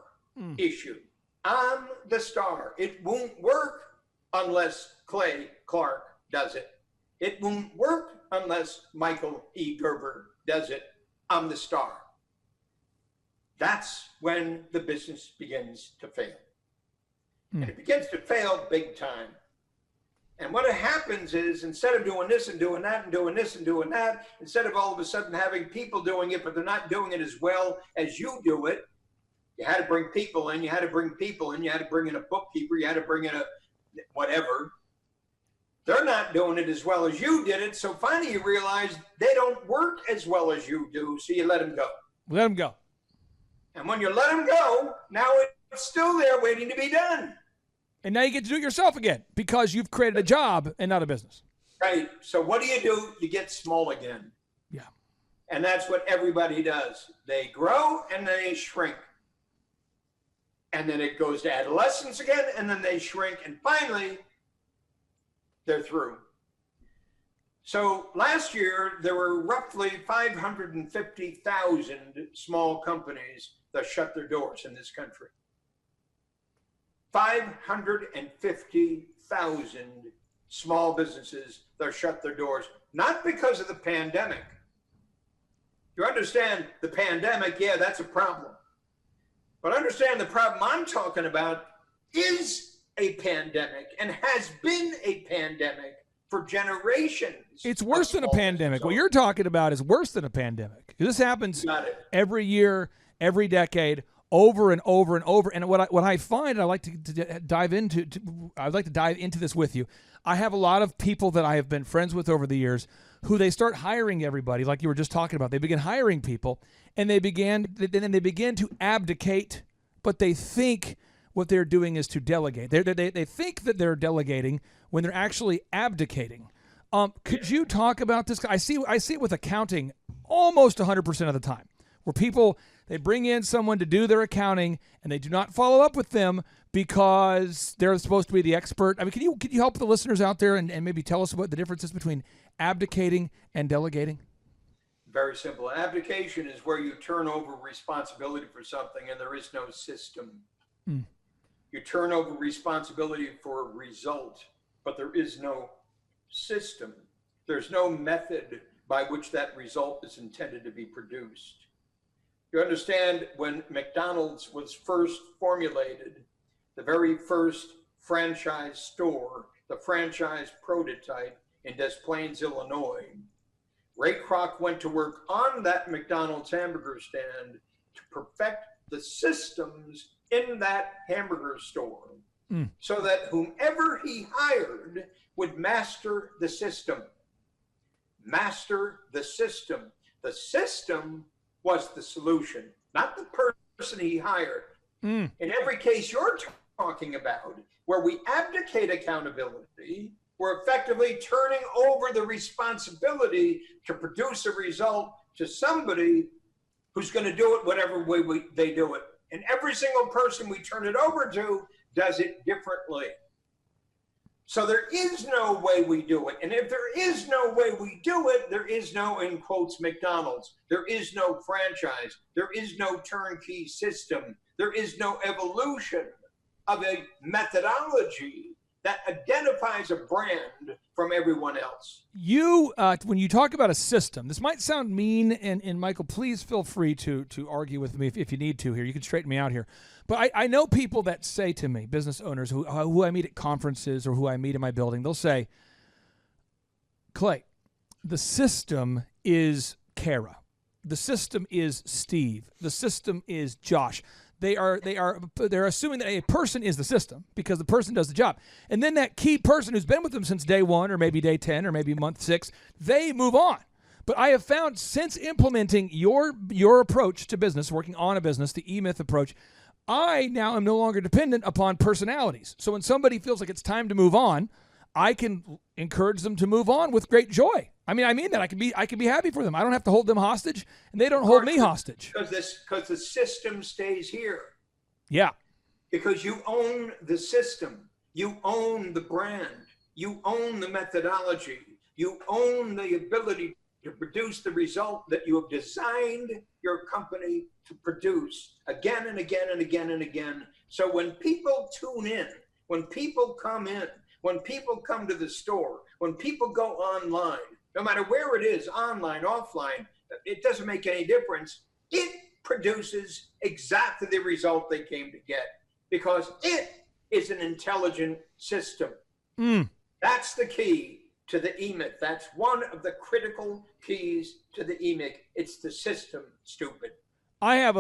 issue. I'm the star. It won't work unless Clay Clark does it. It won't work unless Michael E. Gerber does it. I'm the star. That's when the business begins to fail. And it begins to fail big time. And what happens is, instead of doing this and doing that and doing this and doing that, instead of all of a sudden having people doing it, but they're not doing it as well as you do it, you had to bring people in, you had to bring in a bookkeeper, you had to bring in a whatever. They're not doing it as well as you did it. So finally you realize they don't work as well as you do. So you let them go.
Let them go.
And when you let them go, now it's still there waiting to be done.
And now you get to do it yourself again because you've created a job and not a business.
Right. So what do? You get small again.
Yeah.
And that's what everybody does. They grow and then they shrink. And then it goes to adolescence again, and then they shrink. And finally, they're through. So last year, there were roughly 550,000 small companies that shut their doors in this country. 550,000 small businesses that shut their doors, not because of the pandemic. You understand the pandemic, yeah, that's a problem. But understand the problem I'm talking about is a pandemic and has been a pandemic for generations.
It's worse than a pandemic. What you're talking about is worse than a pandemic. This happens every year, every decade, over and over and over. And what I find, and I'd like to dive into, I'd like to dive into this with you. I have a lot of people that I have been friends with over the years who they start hiring everybody, like you were just talking about. They begin hiring people, and they begin to abdicate, but they think what they're doing is to delegate. They think that they're delegating when they're actually abdicating. Could you talk about this? I see it with accounting almost 100% of the time, where people, they bring in someone to do their accounting and they do not follow up with them because they're supposed to be the expert. I mean, can you help the listeners out there and maybe tell us what the difference is between abdicating and delegating?
Very simple. Abdication is where you turn over responsibility for something and there is no system. You turn over responsibility for a result, but there is no system. There's no method by which that result is intended to be produced. You understand, when McDonald's was first formulated, the very first franchise store, the franchise prototype in Des Plaines, Illinois, Ray Kroc went to work on that McDonald's hamburger stand to perfect the systems in that hamburger store so that whomever he hired would master the system. Master the system. The system was the solution, not the person he hired. In every case you're talking about, where we abdicate accountability, we're effectively turning over the responsibility to produce a result to somebody who's going to do it whatever way they do it. And every single person we turn it over to does it differently. So there is no way we do it. And if there is no way we do it, there is no, in quotes, McDonald's. There is no franchise. There is no turnkey system. There is no evolution of a methodology that identifies a brand from everyone else.
You, when you talk about a system, this might sound mean, and Michael, please feel free to argue with me if you need to here. You can straighten me out here. But I know people that say to me, business owners who I meet at conferences or who I meet in my building, they'll say, Clay, the system is Kara. The system is Steve. The system is Josh. They're assuming that a person is the system because the person does the job. And then that key person who's been with them since day 1 or maybe day 10 or maybe month 6, they move on. But I have found since implementing your approach to business, working on a business, the E-Myth approach, I now am no longer dependent upon personalities. So when somebody feels like it's time to move on, I can encourage them to move on with great joy. I mean that. I can be happy for them. I don't have to hold them hostage, and they don't hold me hostage.
Because the system stays here.
Yeah.
Because you own the system. You own the brand. You own the methodology. You own the ability to produce the result that you have designed your company to produce again and again and again and again. So when people tune in, when people come in, when people come to the store, when people go online, no matter where it is, online, offline, it doesn't make any difference. It produces exactly the result they came to get because it is an intelligent system. That's the key to the EMIC. That's one of the critical keys to the EMIC. It's the system, stupid.
I have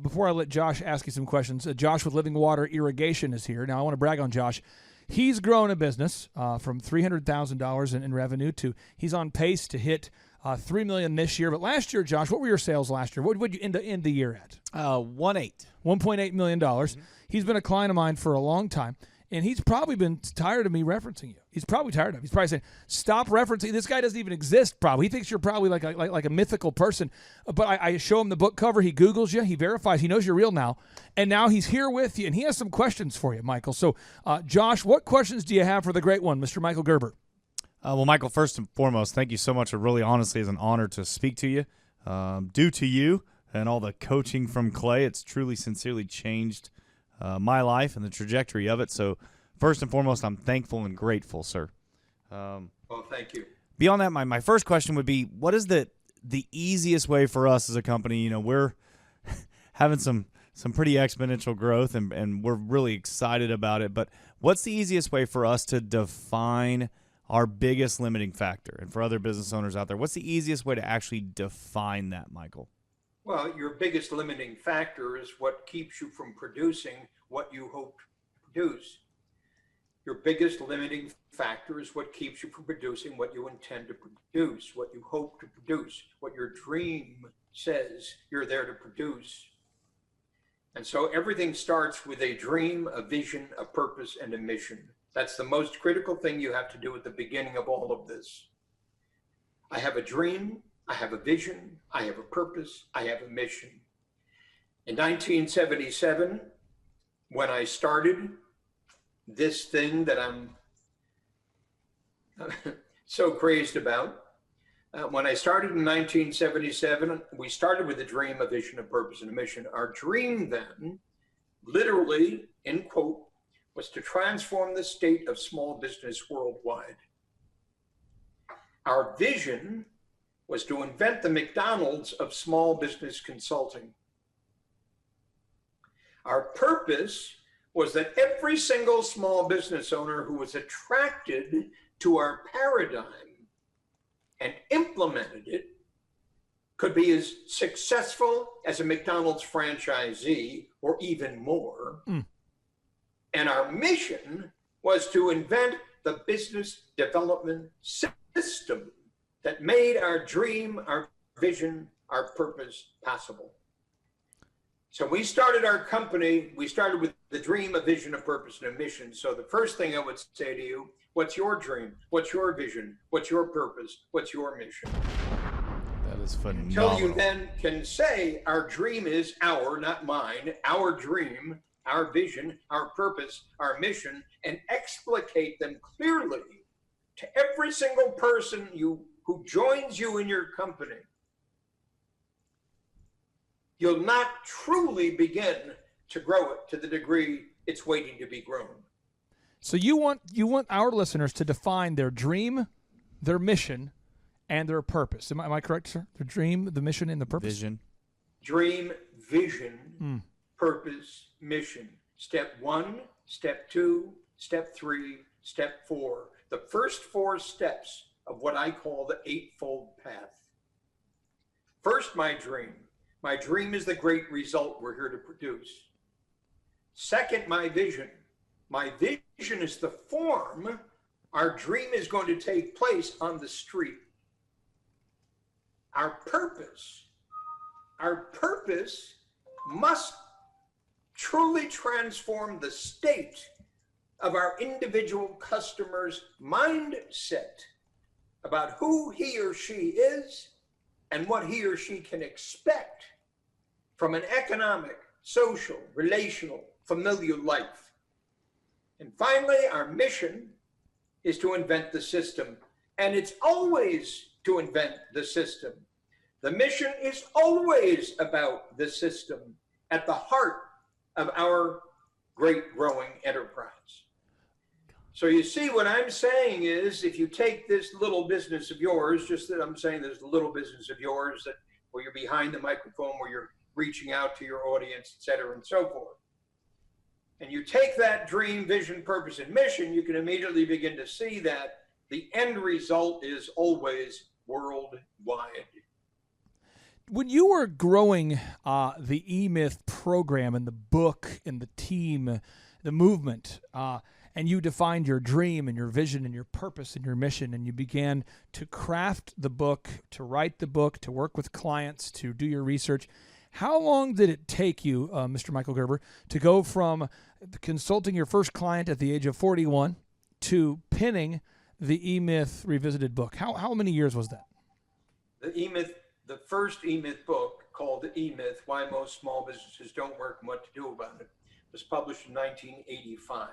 before I let Josh ask you some questions, Josh with Living Water Irrigation is here. Now, I want to brag on Josh. He's grown a business from $300,000 in revenue to he's on pace to hit $3 million this year. But last year, Josh, what were your sales last year? What would you end the year at? $1.8 million. He's been a client of mine for a long time. And he's probably been tired of me referencing you. He's probably tired of it. He's probably saying, stop referencing. This guy doesn't even exist, probably. He thinks you're probably like a mythical person. But I show him the book cover. He Googles you. He verifies. He knows you're real now. And now he's here with you. And he has some questions for you, Michael. So, Josh, what questions do you have for the great one, Mr. Michael Gerber?
Well, Michael, first and foremost, thank you so much. It really honestly is an honor to speak to you. Due to you and all the coaching from Clay, it's truly, sincerely changed my life and the trajectory of it. So first and foremost, I'm thankful and grateful, sir.
Well, thank you.
Beyond that, my first question would be, what is the easiest way for us as a company? You know, we're having some pretty exponential growth, and we're really excited about it. But what's the easiest way for us to define our biggest limiting factor? And for other business owners out there, what's the easiest way to actually define that, Michael?
Well, your biggest limiting factor is what keeps you from producing what you hope to produce. Your biggest limiting factor is what keeps you from producing what you intend to produce, what you hope to produce, what your dream says you're there to produce. And so everything starts with a dream, a vision, a purpose, and a mission. That's the most critical thing you have to do at the beginning of all of this. I have a dream, I have a vision, I have a purpose, I have a mission. In 1977, when I started this thing that I'm so crazed about, when I started in 1977, we started with a dream, a vision, a purpose, and a mission. Our dream then, literally, in quote, was to transform the state of small business worldwide. Our vision was to invent the McDonald's of small business consulting. Our purpose was that every single small business owner who was attracted to our paradigm and implemented it could be as successful as a McDonald's franchisee or even more. And our mission was to invent the business development system that made our dream, our vision, our purpose possible. So we started our company, we started with the dream, a vision, a purpose, and a mission. So the first thing I would say to you, what's your dream? What's your vision? What's your purpose? What's your mission?
That is phenomenal.
Until you then can say our dream is our, not mine, our dream, our vision, our purpose, our mission, and explicate them clearly to every single person who joins you in your company, you'll not truly begin to grow it to the degree it's waiting to be grown.
So you want our listeners to define their dream, their mission, and their purpose. Am I correct, sir? Their dream, the mission, and the purpose?
Vision.
Dream, vision, purpose, mission. Step 1, step 2, step 3, step 4. The first 4 steps of what I call the eightfold path. First, my dream. My dream is the great result we're here to produce. Second, my vision. My vision is the form our dream is going to take place on the street. Our purpose must truly transform the state of our individual customer's mindset about who he or she is and what he or she can expect from an economic, social, relational, familial life. And finally, our mission is to invent the system. And it's always to invent the system. The mission is always about the system at the heart of our great growing enterprise. So you see, what I'm saying is, if you take this little business of yours, just that I'm saying this little business of yours, that where you're behind the microphone, where you're reaching out to your audience, et cetera, and so forth, and you take that dream, vision, purpose, and mission, you can immediately begin to see that the end result is always worldwide.
When you were growing the eMyth program and the book and the team, the movement, and you defined your dream and your vision and your purpose and your mission, and you began to craft the book, to write the book, to work with clients, to do your research, how long did it take you, Mr. Michael Gerber, to go from consulting your first client at the age of 41 to penning the eMyth Revisited book? How many years was that?
The first eMyth book, called eMyth, Why Most Small Businesses Don't Work and What to Do About It, was published in 1985.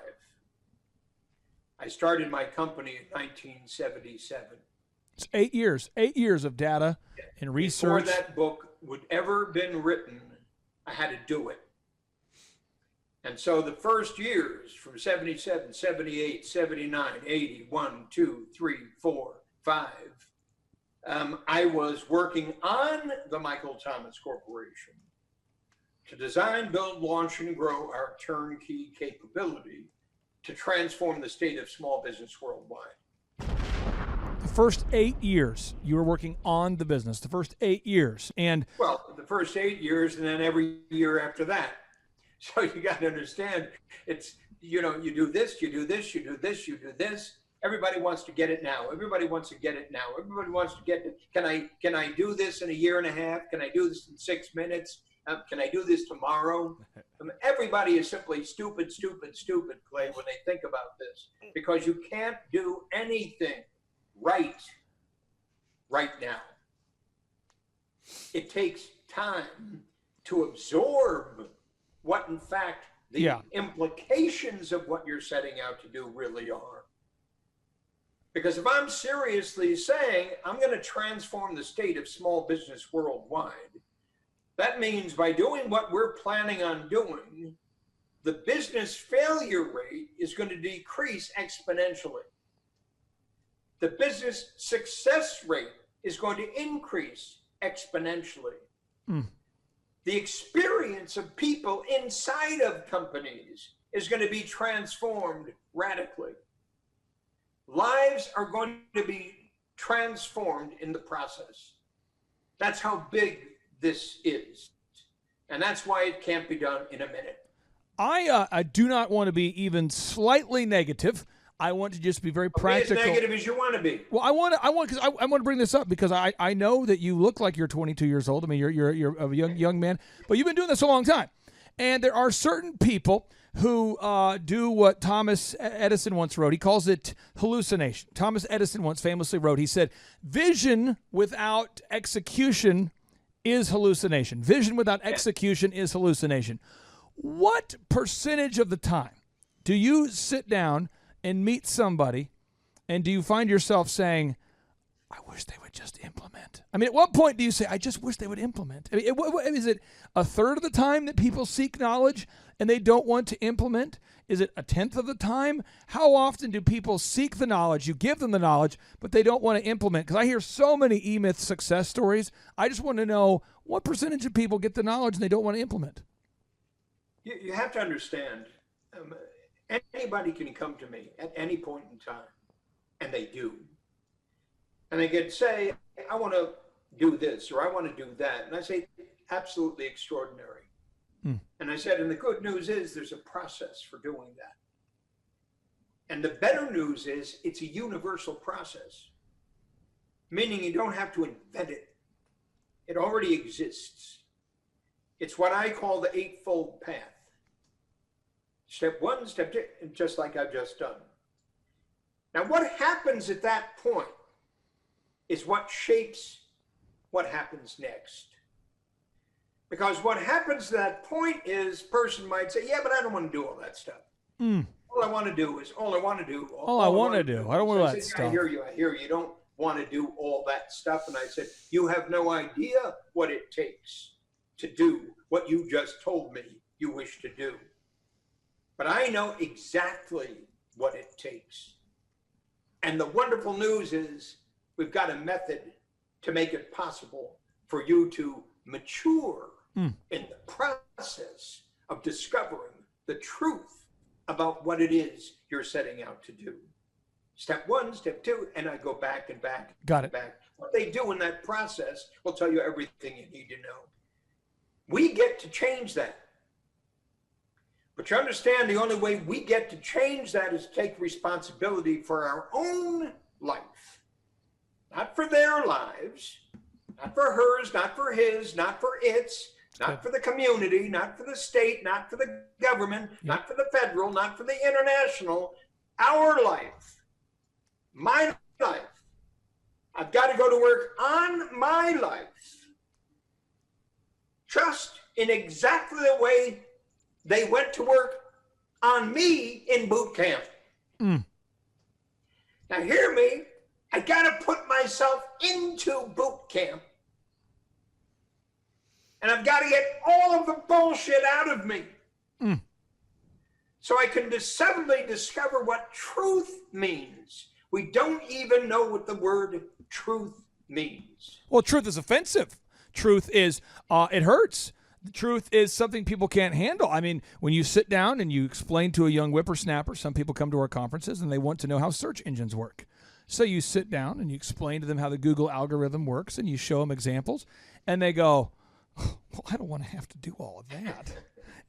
I started my company in 1977.
It's 8 years. 8 years of data and research.
Before that book would ever been written, I had to do it. And so the first years, from 77, 78, 79, 80, 1, 2, 3, 4, 5, I was working on the Michael Thomas Corporation to design, build, launch, and grow our turnkey capability to transform the state of small business worldwide.
The first 8 years you were working on the business, the first 8 years. And
well, the first 8 years, and then every year after that. So you got to understand, it's, you know, you do this, you do this, you do this, you do this. Everybody wants to get it now. Everybody wants to get it now. Everybody wants to get it. Can I do this in a year and a half? Can I do this in 6 minutes? Can I do this tomorrow? Everybody is simply stupid, Clay, when they think about this, because you can't do anything right now. It takes time to absorb what, in fact, the implications of what you're setting out to do really are. Because if I'm seriously saying I'm going to transform the state of small business worldwide, that means by doing what we're planning on doing, the business failure rate is going to decrease exponentially. The business success rate is going to increase exponentially. The experience of people inside of companies is going to be transformed radically. Lives are going to be transformed in the process. That's how big this is. And that's why it can't be done in a minute.
I do not want to be even slightly negative. I want to just be very practical.
Be as negative as you want to be.
Well, I want to bring this up because I know that you look like you're 22 years old. I mean, you're a young man, but you've been doing this a long time. And there are certain people who do what Thomas Edison once wrote. He calls it hallucination. Thomas Edison once famously wrote, he said, vision without execution is hallucination. Vision without execution is hallucination. What percentage of the time do you sit down and meet somebody and do you find yourself saying, I wish they would just implement? I mean, at what point do you say, I just wish they would implement? I mean, is it a third of the time that people seek knowledge and they don't want to implement? Is it a tenth of the time? How often do people seek the knowledge? You give them the knowledge, but they don't want to implement? Because I hear so many eMyth success stories. I just want to know what percentage of people get the knowledge and they don't want to implement?
You have to understand, anybody can come to me at any point in time, and they do. And they can say, I want to do this, or I want to do that. And I say, absolutely extraordinary. And I said, and the good news is there's a process for doing that. And the better news is it's a universal process, meaning you don't have to invent it. It already exists. It's what I call the Eightfold Path. Step one, step two, just like I've just done. Now, what happens at that point is what shapes what happens next. Because what happens at that point is, person might say, yeah, but I don't want to do all that stuff. All I want to do is, all I want to do.
All I want to do. I don't want that stuff.
I hear you. You don't want to do all that stuff. And I said, you have no idea what it takes to do what you just told me you wish to do. But I know exactly what it takes. And the wonderful news is we've got a method to make it possible for you to mature in the process of discovering the truth about what it is you're setting out to do. Step one, step two, and I go back and back.
Got it.
Back. What they do in that process will tell you everything you need to know. We get to change that. But you understand, the only way we get to change that is take responsibility for our own life. Not for their lives, not for hers, not for his, not for its, not for the community, not for the state, not for the government, not for the federal, not for the international. Our life, my life. I've got to go to work on my life. Just in exactly the way they went to work on me in boot camp. Now hear me, I got to put myself into boot camp. And I've got to get all of the bullshit out of me. So I can suddenly discover what truth means. We don't even know what the word truth means.
Well, truth is offensive. Truth is, it hurts. The truth is something people can't handle. I mean, when you sit down and you explain to a young whippersnapper, some people come to our conferences and they want to know how search engines work. So you sit down and you explain to them how the Google algorithm works and you show them examples and they go, well, I don't want to have to do all of that.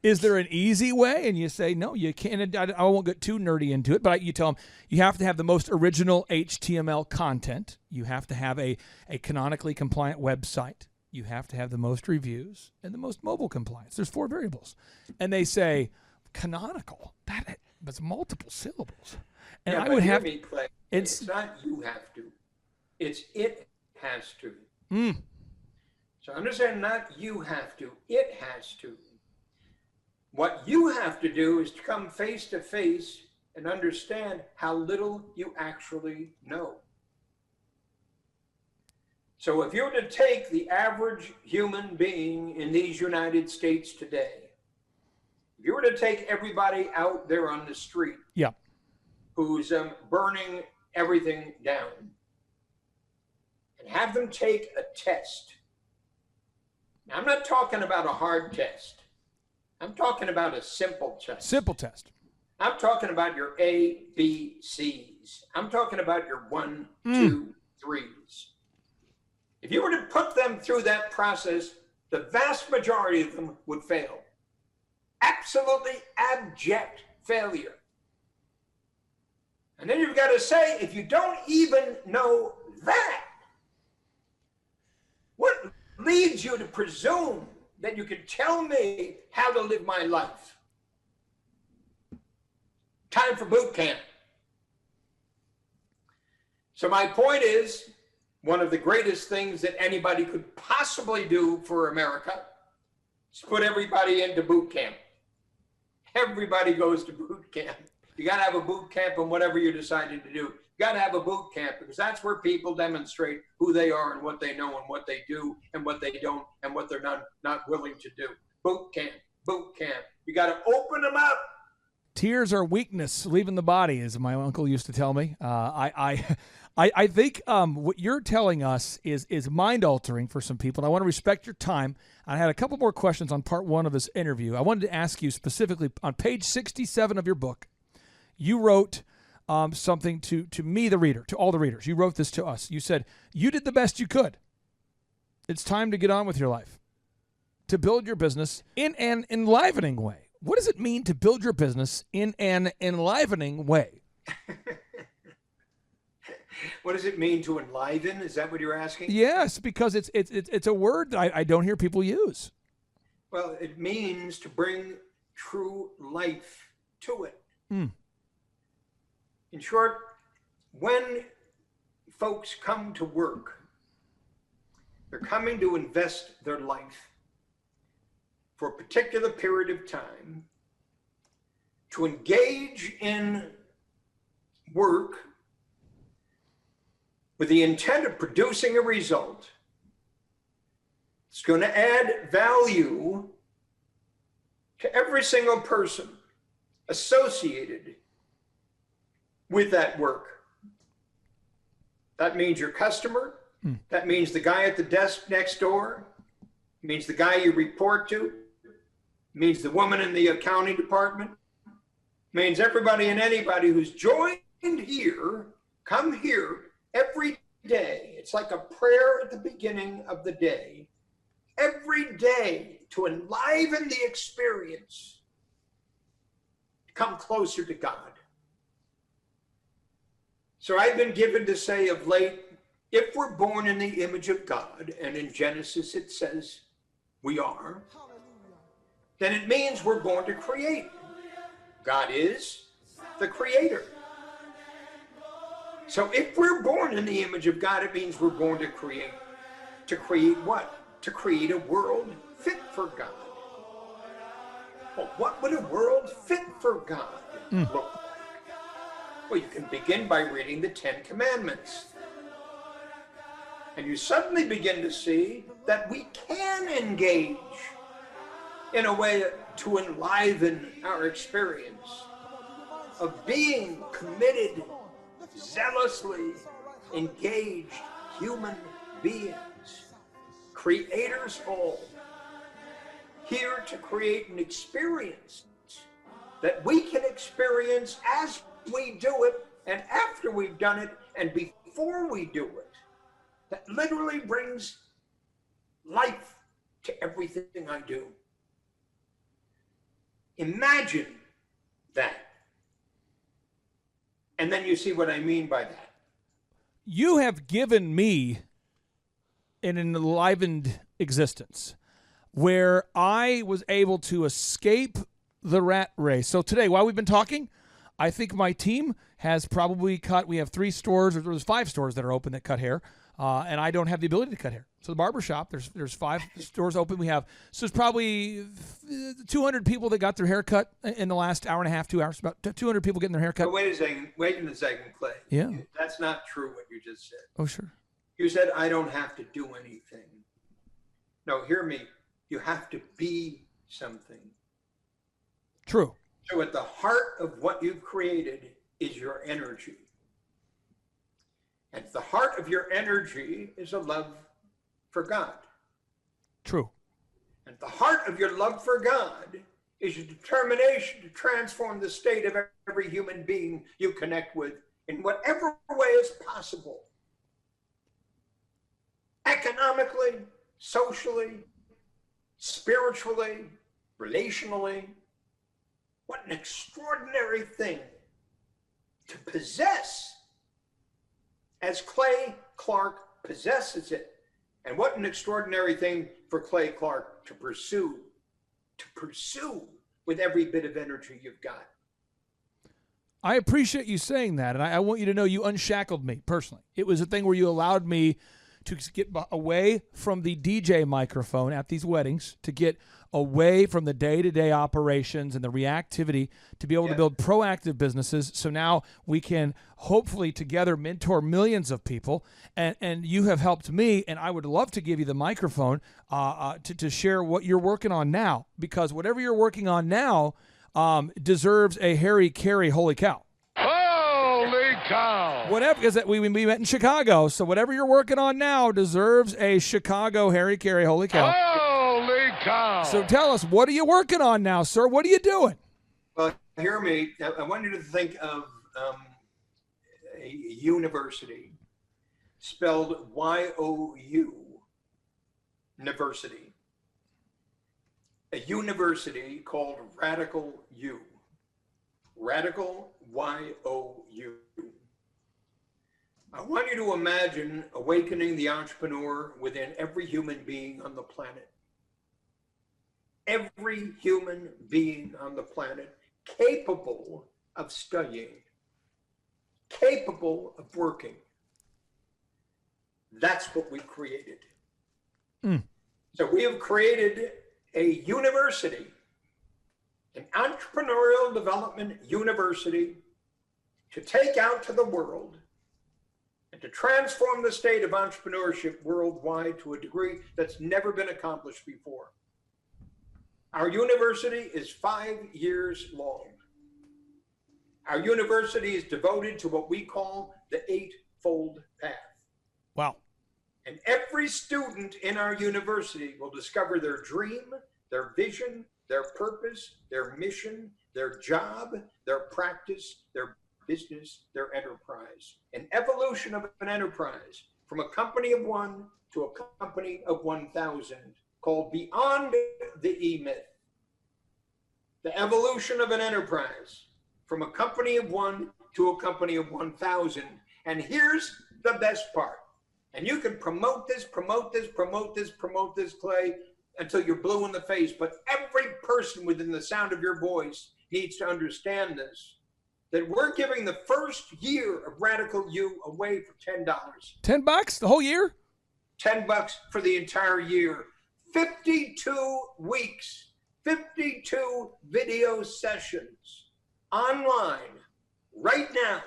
Is there an easy way? And you say, no, you can't. I won't get too nerdy into it, but you tell them you have to have the most original HTML content. You have to have a canonically compliant website. You have to have the most reviews and the most mobile compliance. There's 4 variables. And they say, canonical, that's multiple syllables. And
yeah,
I would have
me, Clay. It's not you have to. It's it has to. So understand, not you have to, it has to. What you have to do is to come face to face and understand how little you actually know. So if you were to take the average human being in these United States today, if you were to take everybody out there on the street, who's burning everything down, and have them take a test. Now, I'm not talking about a hard test. I'm talking about a simple test.
Simple test.
I'm talking about your A, B, C's. I'm talking about your 1, 2, 3s. If you were to put them through that process, the vast majority of them would fail. Absolutely abject failure. And then you've got to say, if you don't even know that, what leads you to presume that you can tell me how to live my life? Time for boot camp. So my point is, one of the greatest things that anybody could possibly do for America is put everybody into boot camp. Everybody goes to boot camp. You got to have a boot camp in whatever you're deciding to do. You got to have a boot camp because that's where people demonstrate who they are and what they know and what they do and what they don't and what they're not willing to do. Boot camp, boot camp. You got to open them up.
Tears are weakness leaving the body, as my uncle used to tell me. I think what you're telling us is mind-altering for some people. And I want to respect your time. I had a couple more questions on part 1 of this interview. I wanted to ask you specifically, on page 67 of your book, you wrote something to me, the reader, to all the readers. You wrote this to us. You said, you did the best you could. It's time to get on with your life, to build your business in an enlivening way. What does it mean to build your business in an enlivening way?
What does it mean to enliven? Is that what you're asking?
Yes, because it's a word that I don't hear people use.
Well, it means to bring true life to it.
Mm.
In short, when folks come to work, they're coming to invest their life for a particular period of time, to engage in work with the intent of producing a result. It's going to add value to every single person associated with that work. That means your customer. That means the guy at the desk next door. It means the guy you report to. It means the woman in the accounting department. It means everybody and anybody who's joined here, come here every day. It's like a prayer at the beginning of the day. Every day to enliven the experience, to come closer to God. So I've been given to say of late, if we're born in the image of God, and in Genesis it says we are, then it means we're born to create. God is the creator. So if we're born in the image of God, it means we're born to create. To create what? To create a world fit for God. Well, what would a world fit for God look like? Well, you can begin by reading the 10 Commandments. And you suddenly begin to see that we can engage in a way to enliven our experience of being committed, zealously engaged human beings, creators all, here to create an experience that we can experience as we do it, and after we've done it, and before we do it, that literally brings life to everything I do. Imagine that. And then you see what I mean by that.
You have given me an enlivened existence where I was able to escape the rat race. So today, while we've been talking, I think my team has probably cut, we have 3 stores, or there's 5 stores that are open that cut hair, and I don't have the ability to cut hair. So the barbershop, there's 5 stores open we have. So there's probably 200 people that got their hair cut in the last hour and a half, 2 hours, about 200 people getting their hair cut.
But wait a second, Clay.
Yeah.
That's not true what you just said.
Oh, sure.
You said, I don't have to do anything. No, hear me. You have to be something.
True.
So at the heart of what you've created is your energy. At the heart of your energy is a love for God.
True.
At the heart of your love for God is your determination to transform the state of every human being you connect with in whatever way is possible. Economically, socially, spiritually, relationally. What an extraordinary thing to possess as Clay Clark possesses it. And what an extraordinary thing for Clay Clark to pursue with every bit of energy you've got.
I appreciate you saying that, and I want you to know you unshackled me personally. It was a thing where you allowed me to get away from the DJ microphone at these weddings, to get away from the day-to-day operations and the reactivity, to be able to build proactive businesses. So now we can hopefully together mentor millions of people. And you have helped me, and I would love to give you the microphone to share what you're working on now, because whatever you're working on now deserves a Harry Carey holy cow.
Holy cow!
Whatever, because we met in Chicago, so whatever you're working on now deserves a Chicago Harry Carey holy cow.
Holy cow!
So tell us, what are you working on now, sir? What are you doing?
Well, hear me. I want you to think of a university, spelled Y-O-U, university. A university called Radical U. Radical Y-O-U. I want you to imagine awakening the entrepreneur within every human being on the planet. Every human being on the planet capable of studying, capable of working. That's what we created. So we have created a university, an entrepreneurial development university, to take out to the world and to transform the state of entrepreneurship worldwide to a degree that's never been accomplished before. Our university is 5 years long. Our university is devoted to what we call the Eightfold Path.
Wow.
And every student in our university will discover their dream, their vision, their purpose, their mission, their job, their practice, their business, their enterprise. An evolution of an enterprise from a company of one to a company of 1,000, called Beyond the E-Myth. The evolution of an enterprise from a company of one to a company of 1,000. And here's the best part. And you can promote this, Clay, until you're blue in the face. But every person within the sound of your voice needs to understand this, that we're giving the first year of Radical You away for $10.
$10 the whole year?
$10 for the entire year. 52 weeks, 52 video sessions online right now.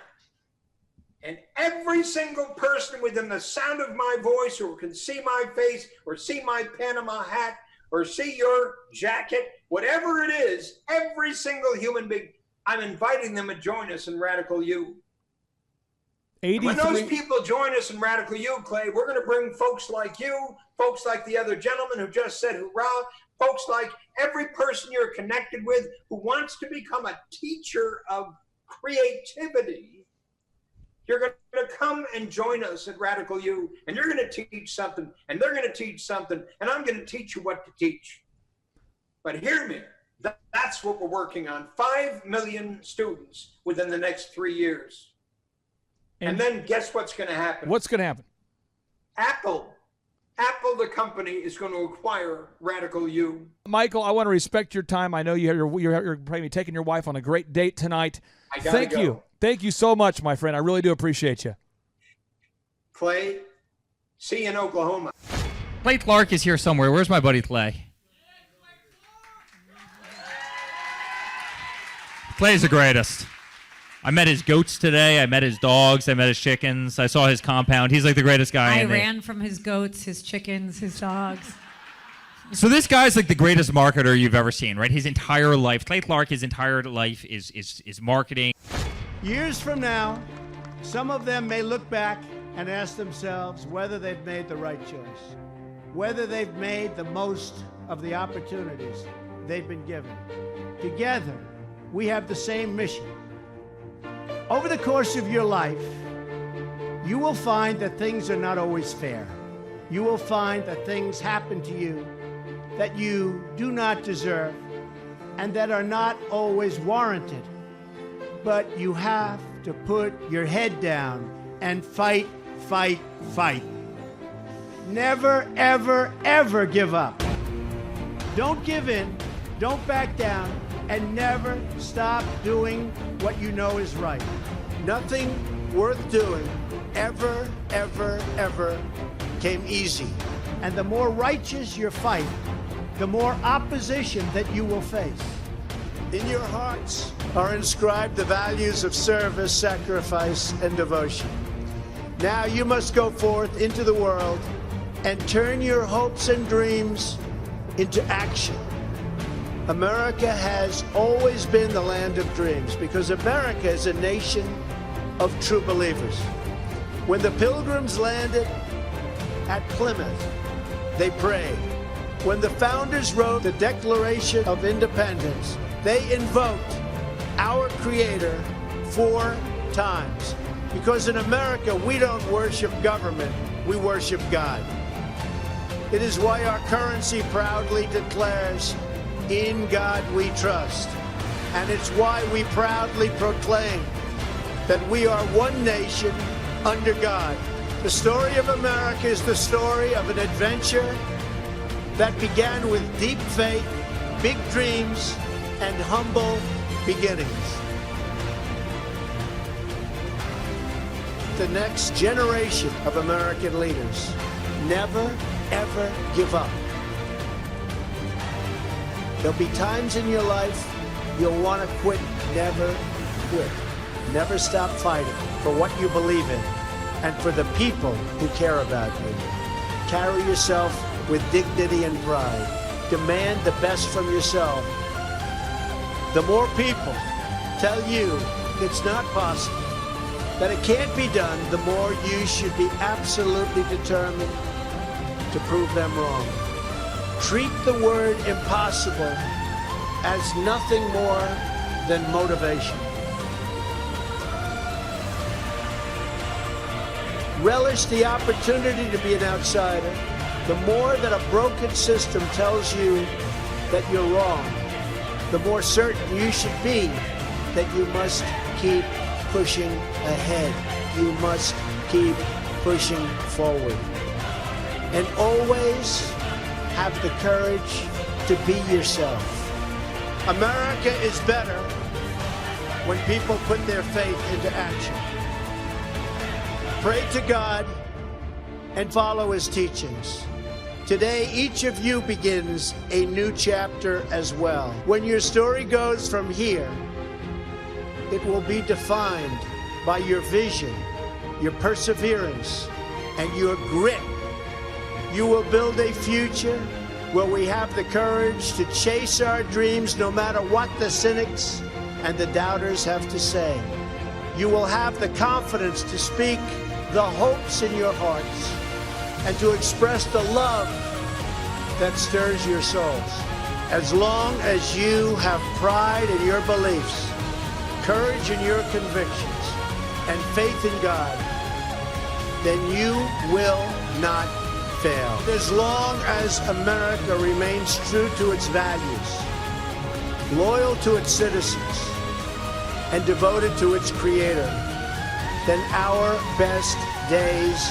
And every single person within the sound of my voice, or can see my face, or see my Panama hat, or see your jacket, whatever it is, every single human being, I'm inviting them to join us in Radical You. When those people join us in Radical You, Clay, we're going to bring folks like you, folks like the other gentleman who just said hurrah, folks like every person you're connected with who wants to become a teacher of creativity. You're going to come and join us at Radical You, and you're going to teach something, and they're going to teach something, and I'm going to teach you what to teach. But hear me, that's what we're working on. 5 million students within the next 3 years. And then guess what's going to happen?
What's going to happen?
Apple, the company, is going to acquire Radical You.
Michael, I want to respect your time. I know you're probably taking your wife on a great date tonight. Thank you. Thank you so much, my friend. I really do appreciate you.
Clay, see you in Oklahoma.
Clay Clark is here somewhere. Where's my buddy Clay? Clay's the greatest. I met his goats today. I met his dogs. I met his chickens. I saw his compound. He's like the greatest guy.
I ran from his goats, his chickens, his dogs.
So this guy's like the greatest marketer you've ever seen, right? His entire life, Clay Clark, his entire life is marketing.
Years from now, some of them may look back and ask themselves whether they've made the right choice, whether they've made the most of the opportunities they've been given. Together, we have the same mission. Over the course of your life, you will find that things are not always fair. You will find that things happen to you that you do not deserve and that are not always warranted. But you have to put your head down and fight, fight, fight. Never, ever, ever give up. Don't give in, don't back down, and never stop doing what you know is right. Nothing worth doing ever, ever, ever came easy. And the more righteous your fight, the more opposition that you will face. In your hearts are inscribed the values of service, sacrifice, and devotion. Now you must go forth into the world and turn your hopes and dreams into action. America has always been the land of dreams because America is a nation of true believers. When the Pilgrims landed at Plymouth, they prayed. When the founders wrote the Declaration of Independence, they invoked our Creator 4 times. Because in America, we don't worship government, we worship God. It is why our currency proudly declares, "In God we trust." And it's why we proudly proclaim that we are one nation under God. The story of America is the story of an adventure that began with deep faith, big dreams, and humble beginnings. The next generation of American leaders. Never, ever give up. There'll be times in your life you'll want to quit. Never quit. Never stop fighting for what you believe in and for the people who care about you. Carry yourself with dignity and pride. Demand the best from yourself. The more people tell you it's not possible, that it can't be done, the more you should be absolutely determined to prove them wrong. Treat the word impossible as nothing more than motivation. Relish the opportunity to be an outsider. The more that a broken system tells you that you're wrong, the more certain you should be that you must keep pushing ahead. You must keep pushing forward. And always have the courage to be yourself. America is better when people put their faith into action. Pray to God and follow His teachings. Today, each of you begins a new chapter as well. When your story goes from here, it will be defined by your vision, your perseverance, and your grit. You will build a future where we have the courage to chase our dreams no matter what the cynics and the doubters have to say. You will have the confidence to speak the hopes in your hearts and to express the love that stirs your souls. As long as you have pride in your beliefs, courage in your convictions, and faith in God, then you will not fail. As long as America remains true to its values, loyal to its citizens, and devoted to its Creator, then our best days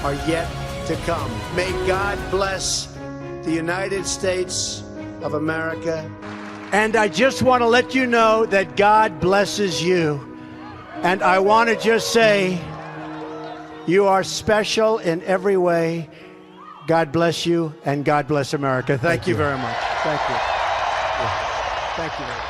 are yet to come. May God bless the United States of America. And I just want to let you know that God blesses you. And I want to just say, you are special in every way. God bless you, and God bless America. Thank you very much. Thank you. Thank you very much.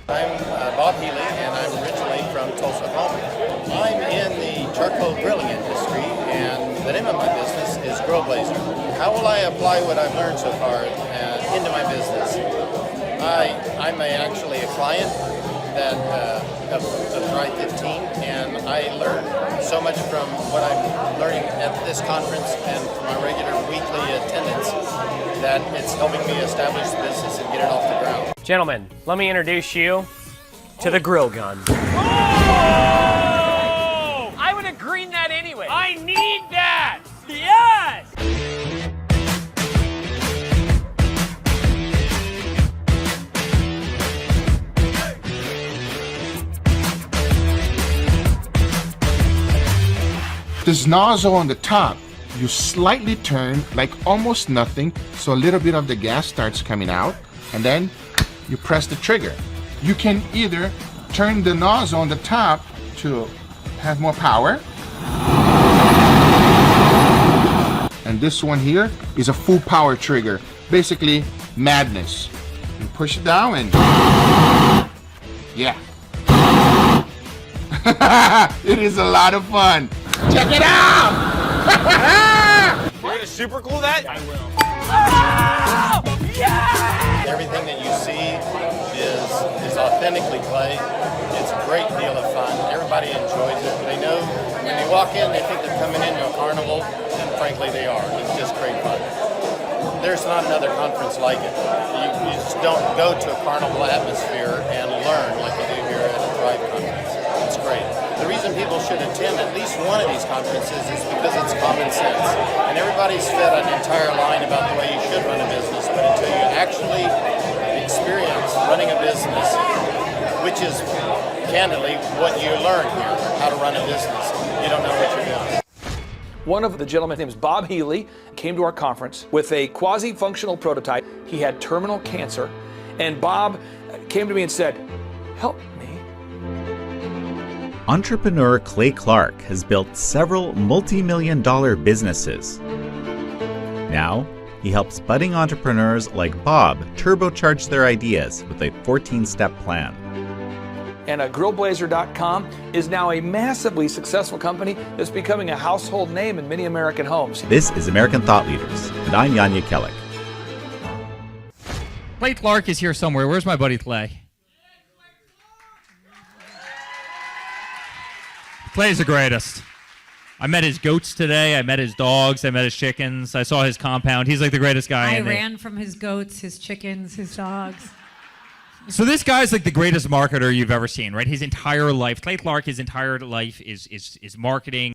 I'm Bob Healy, and I'm originally from Tulsa, Oklahoma. I'm in the charcoal grilling industry, and the name of my business is Grill Blazer. How will I apply what I've learned so far into my business? I'm actually a client of Thrive 15, and I learned so much from what I'm learning at this conference and from my regular weekly attendance that it's helping me establish the business and get it off the ground.
Gentlemen, let me introduce you to the grill gun.
Oh! I would have greened that anyway. I need that! Yes!
This nozzle on the top, you slightly turn like almost nothing, so a little bit of the gas starts coming out, and then you press the trigger. You can either turn the nozzle on the top to have more power, and this one here is a full power trigger, basically madness. You push it down and yeah. It is a lot of fun. Check it out!
You're gonna super glue that? I will.
Oh! Yeah! Everything that you see is authentically clay. It's a great deal of fun. Everybody enjoys it. They know when they they walk in, they think they're coming into a carnival, and frankly they are. It's just great fun. There's not another conference like it. You just don't go to a carnival atmosphere and learn like you do here at a Thrive conference. It's great. The reason people should attend at least one of these conferences is because it's common sense. And everybody's fed an entire line about the way you should run a business, but until you actually experience running a business, which is candidly what you learn here, how to run a business, you don't know what you're doing.
One of the gentlemen, his name is Bob Healy, came to our conference with a quasi-functional prototype. He had terminal cancer, and Bob came to me and said, "Help me."
Entrepreneur Clay Clark has built several multi-million-dollar businesses. Now, he helps budding entrepreneurs like Bob turbocharge their ideas with a 14-step plan.
And grillblazer.com is now a massively successful company that's becoming a household name in many American homes.
This is American Thought Leaders, and I'm Yanya Kellick.
Clay Clark is here somewhere. Where's my buddy Clay? Clay's the greatest. I met his goats today. I met his dogs. I met his chickens. I saw his compound. He's like the greatest guy.
I ran from his goats, his chickens, his dogs.
So this guy's like the greatest marketer you've ever seen, right? His entire life, Clay Clark, his entire life is marketing.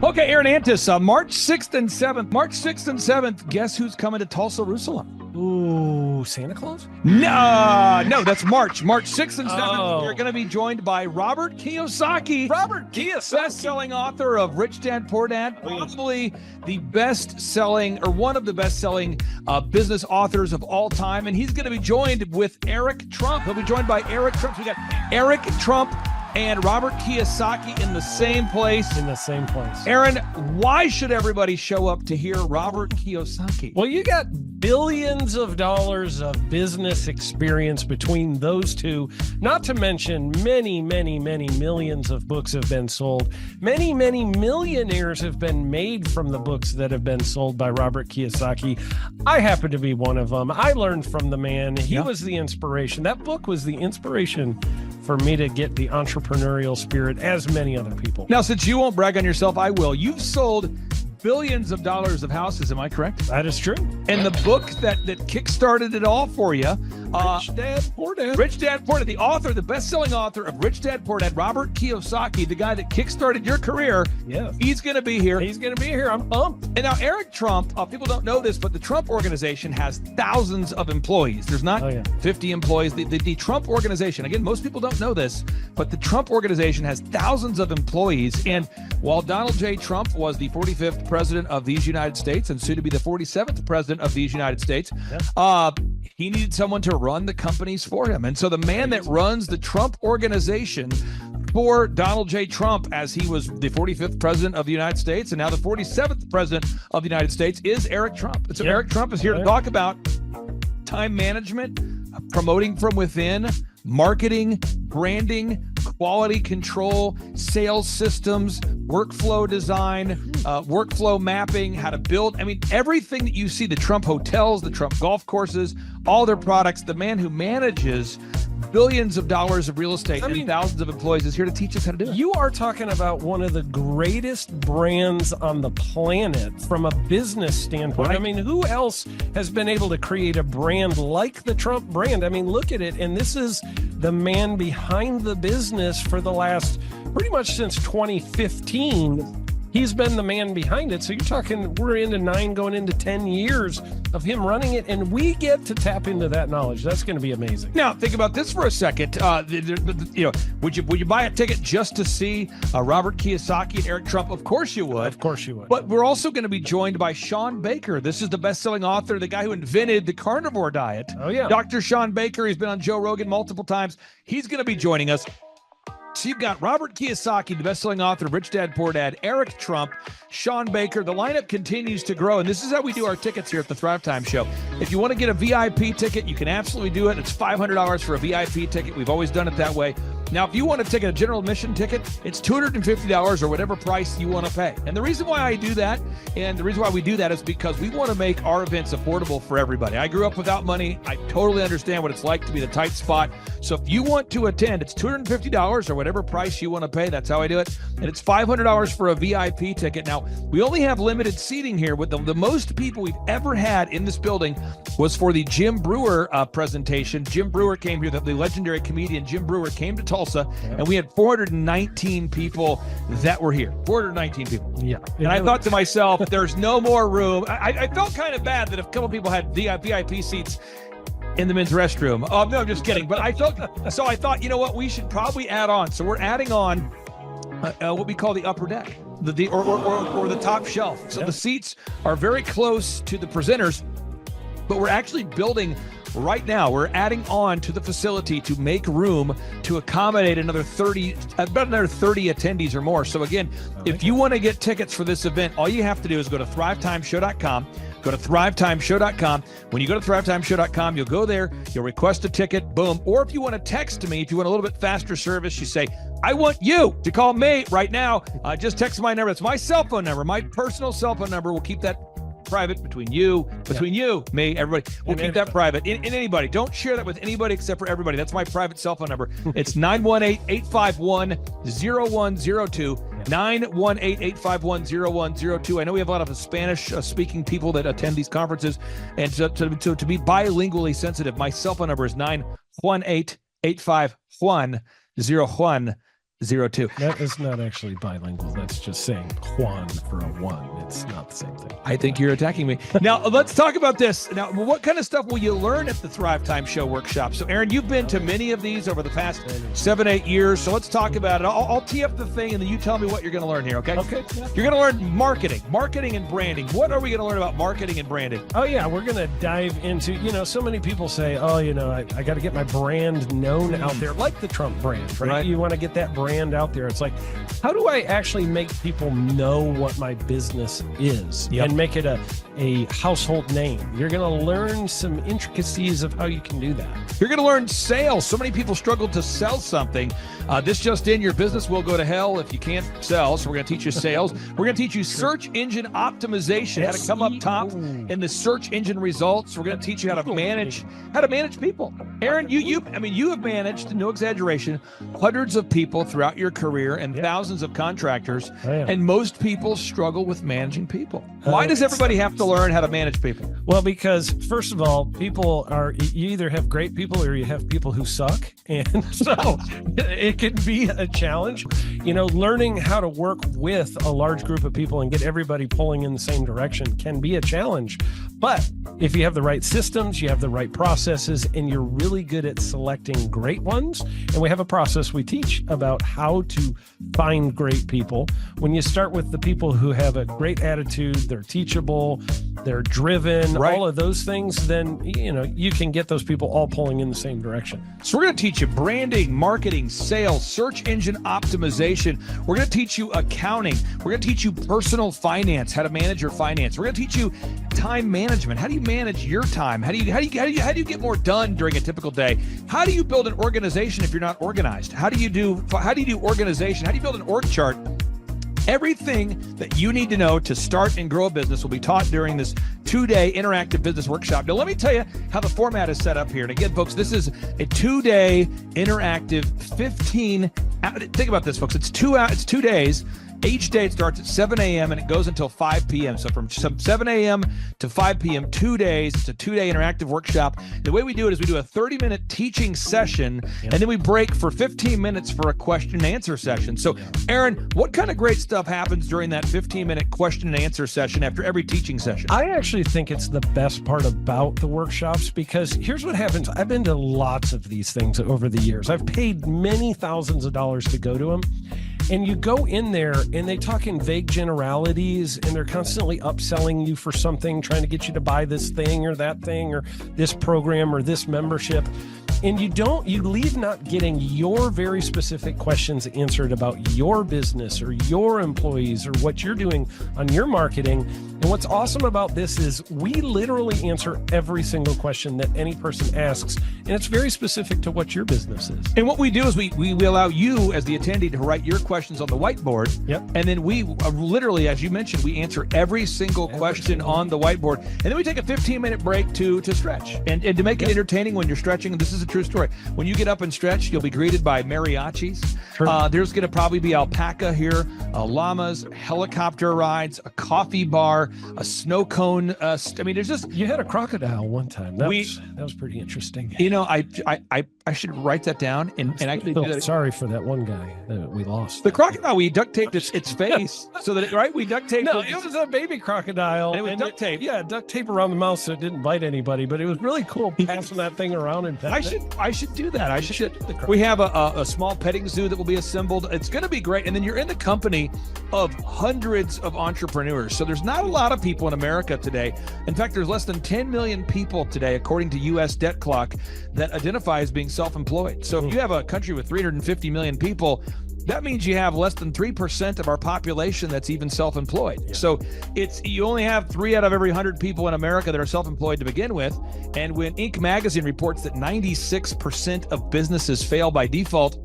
Okay, Aaron Antis, March 6th and 7th. March 6th and 7th, guess who's coming to Tulsa, Jerusalem?
Ooh, Santa Claus?
No, that's March. March 6th and 7th,
Oh.
You're going to be joined by Robert Kiyosaki.
Robert Kiyosaki.
Best-selling author of Rich Dad, Poor Dad. Probably the best-selling, or one of the best-selling business authors of all time. And he's going to be joined with Eric Trump. He'll be joined by Eric Trump. So we got Eric Trump and Robert Kiyosaki in the same place. Aaron, why should everybody show up to hear Robert Kiyosaki?
Well, you got billions of dollars of business experience between those two, not to mention many, many, many millions of books have been sold. Many, many millionaires have been made from the books that have been sold by Robert Kiyosaki. I happen to be one of them. I learned from the man. He was the inspiration. That book was the inspiration for me to get the entrepreneurial spirit, as many other people.
Now, since you won't brag on yourself, I will. You've sold billions of dollars of houses, am I correct?
That is true.
And the book that kickstarted it all for you,
Rich Dad, Poor Dad.
Rich Dad, Poor Dad, the author, the best-selling author of Rich Dad, Poor Dad, Robert Kiyosaki, the guy that kickstarted your career.
Yeah.
He's going to be here.
He's going to be here. I'm pumped.
And now Eric Trump, people don't know this, but the Trump organization has thousands of employees. There's not 50 employees. The Trump organization, again, most people don't know this, but the Trump organization has thousands of employees. And while Donald J. Trump was the 45th president of these United States and soon to be the 47th president of these United States, he needed someone to run the companies for him. And so the man that runs the Trump organization for Donald J. Trump, as he was the 45th president of the United States and now the 47th president of the United States, is Eric Trump. And so Eric Trump is here to talk about time management, promoting from within, marketing, branding, quality control, sales systems, workflow design, workflow mapping, how to build. I mean, everything that you see, the Trump hotels, the Trump golf courses, all their products, the man who manages billions of dollars of real estate and thousands of employees is here to teach us how to do it.
You are talking about one of the greatest brands on the planet from a business standpoint.
Right.
I mean, who else has been able to create a brand like the Trump brand? I mean, look at it. And this is the man behind the business for the last pretty much since 2015. He's been the man behind it. So you're talking, we're into 9 going into 10 years of him running it, and we get to tap into that knowledge. That's going to be amazing.
Now, think about this for a second. Would you buy a ticket just to see Robert Kiyosaki and Eric Trump? Of course you would.
Of course you would.
But we're also going to be joined by Sean Baker. This is the best-selling author, the guy who invented the carnivore diet.
Oh, yeah.
Dr. Sean Baker. He's been on Joe Rogan multiple times. He's going to be joining us. So you've got Robert Kiyosaki, the best-selling author of Rich Dad, Poor Dad, Eric Trump, Sean Baker. The lineup continues to grow, and this is how we do our tickets here at the Thrivetime Show. If you want to get a VIP ticket, you can absolutely do it. It's $500 for a VIP ticket. We've always done it that way. Now, if you want to take a general admission ticket, it's $250 or whatever price you want to pay. And the reason why I do that, and the reason why we do that is because we want to make our events affordable for everybody. I grew up without money. I totally understand what it's like to be the tight spot. So if you want to attend, it's $250 or whatever price you want to pay. That's how I do it. And it's $500 for a VIP ticket. Now, we only have limited seating here. With the most people we've ever had in this building was for the Jim Brewer presentation. Jim Brewer came here, the legendary comedian Jim Brewer came to Tulsa, and we had 419 people that were here. 419 people.
Yeah.
And I thought to myself, there's no more room. I felt kind of bad that a couple people had VIP seats in the men's restroom. Oh, no, I'm just kidding. But I thought, you know what, we should probably add on. So we're adding on what we call the upper deck, or the top shelf. So the seats are very close to the presenters, but we're actually building right now. We're adding on to the facility to make room to accommodate about another 30 attendees or more. So again, if you want to get tickets for this event, all you have to do is go to thrivetimeshow.com. Go to thrivetimeshow.com. When you go to thrivetimeshow.com, you'll go there, you'll request a ticket, boom. Or if you want to text me, if you want a little bit faster service, you say, I want you to call me right now. Just text my number. It's my cell phone number, my personal cell phone number. We'll keep that private between you, me, everybody. We'll keep that private. In anybody. Don't share that with anybody except for everybody. That's my private cell phone number. It's 918-851-0102. 918-851-0102. I know we have a lot of Spanish-speaking people that attend these conferences, and so to be bilingually sensitive, my cell phone number is 918-851-0102.
That is not actually bilingual. That's just saying Juan for a one. It's not the same thing.
I think you're attacking me. Now, let's talk about this. Now, what kind of stuff will you learn at the Thrivetime Show workshop? So, Aaron, you've been to many of these over the past 7-8 years. So let's talk about it. I'll tee up the thing, and then you tell me what you're going to learn here, okay?
Okay.
You're going to learn marketing and branding. What are we going to learn about marketing and branding?
Oh, yeah. We're going to dive into, so many people say, I got to get my brand known out there, like the Trump brand, right? You want to get that brand out there. It's like, how do I actually make people know what my business is and make it a household name? You're going to learn some intricacies of how you can do that.
You're going to learn sales. So many people struggle to sell something. This just in, your business will go to hell if you can't sell. So we're going to teach you sales. We're going to teach you search engine optimization, how to come up top in the search engine results. We're going to teach you how to manage people. Aaron, you have managed, no exaggeration, hundreds of people throughout your career and thousands of contractors. And most people struggle with managing people. Why does everybody have to learn how to manage people?
Well, because first of all, you either have great people or you have people who suck. And so it can be a challenge, learning how to work with a large group of people and get everybody pulling in the same direction can be a challenge. But if you have the right systems, you have the right processes, and you're really good at selecting great ones, and we have a process we teach about how to find great people. When you start with the people who have a great attitude, they're teachable, they're driven, all of those things, then, you can get those people all pulling in the same direction.
So we're going to teach you branding, marketing, sales, search engine optimization. We're going to teach you accounting. We're going to teach you personal finance, how to manage your finance. We're going to teach you time management. How do you manage your time? How do you get more done during a typical day? How do you build an organization if you're not organized? How do you do organization? How do you build an org chart? Everything that you need to know to start and grow a business will be taught during this 2-day interactive business workshop. Now, let me tell you how the format is set up here. And again, folks, this is a 2-day interactive 15. Think about this, folks. It's 2 days. Each day it starts at 7 a.m. and it goes until 5 p.m. So from 7 a.m. to 5 p.m., 2 days. It's a 2-day interactive workshop. The way we do it is we do a 30-minute teaching session, and then we break for 15 minutes for a question and answer session. So, Aaron, what kind of great stuff happens during that 15-minute question and answer session after every teaching session?
I actually think it's the best part about the workshops, because here's what happens. I've been to lots of these things over the years. I've paid many thousands of dollars to go to them. And you go in there and they talk in vague generalities, and they're constantly upselling you for something, trying to get you to buy this thing or that thing or this program or this membership. and you leave not getting your very specific questions answered about your business or your employees or what you're doing on your marketing. And what's awesome about this is we literally answer every single question that any person asks, and it's very specific to what your business is.
And what we do is we allow you as the attendee to write your questions on the whiteboard.
Yep.
And then we literally, as you mentioned, we answer every single question on the whiteboard. And then we take a 15-minute break to stretch and to make it entertaining when you're stretching. And this is a true story. When you get up and stretch, you'll be greeted by mariachis. There's going to probably be alpaca here, llamas, helicopter rides, a coffee bar, a snow cone. There's just...
You had a crocodile one time. That was pretty interesting.
You know, I should write that down and actually do that.
Sorry for that one guy that we lost.
The crocodile, we duct taped its face so that we duct taped.
No, it was a baby crocodile.
And it was duct tape.
Yeah, duct tape around the mouth so it didn't bite anybody. But it was really cool passing that thing around and
I should do that. We have a small petting zoo that will be assembled. It's going to be great. And then you're in the company of hundreds of entrepreneurs. So there's not a lot of people in America today. In fact, there's less than 10 million people today, according to U.S. Debt Clock, that identify as being self-employed. So if you have a country with 350 million people, that means you have less than 3% of our population that's even self-employed. Yeah. So you only have 3 out of every 100 people in America that are self-employed to begin with. And when Inc. magazine reports that 96% of businesses fail by default,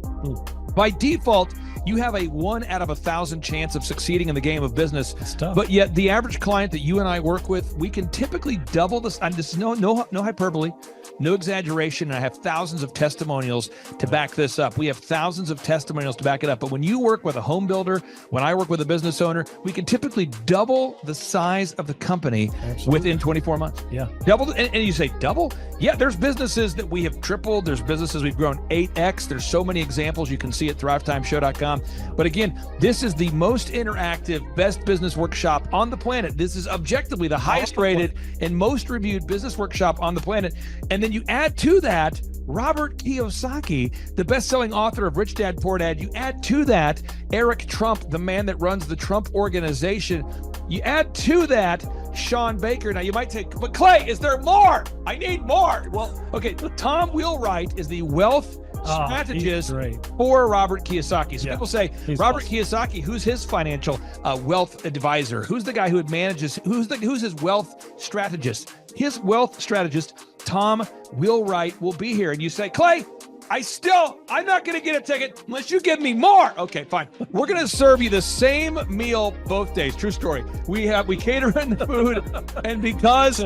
you have a 1 out of 1,000 chance of succeeding in the game of business. But yet the average client that you and I work with, we can typically double this. And this is no hyperbole, no exaggeration. And I have thousands of testimonials to back this up. We have thousands of testimonials to back it up. But when you work with a home builder, when I work with a business owner, we can typically double the size of the company within 24 months.
Yeah.
Double. And you say double? Yeah, there's businesses that we have tripled. There's businesses we've grown 8x. There's so many examples you can see at thrivetimeshow.com. But again, this is the most interactive, best business workshop on the planet. This is objectively the highest rated and most reviewed business workshop on the planet. And then you add to that Robert Kiyosaki, the best-selling author of Rich Dad, Poor Dad. You add to that Eric Trump, the man that runs the Trump Organization. You add to that Sean Baker. Now you might take, but Clay, is there more? I need more. Well, okay, Tom Wheelwright is the wealth strategist for Robert Kiyosaki. So people say, Robert Kiyosaki, who's his financial wealth advisor? Who's the guy who manages, who's his wealth strategist? His wealth strategist, Tom Wheelwright, will be here. And you say, Clay, I'm not going to get a ticket unless you give me more. Okay, fine. We're going to serve you the same meal both days. True story. We cater in the food, and because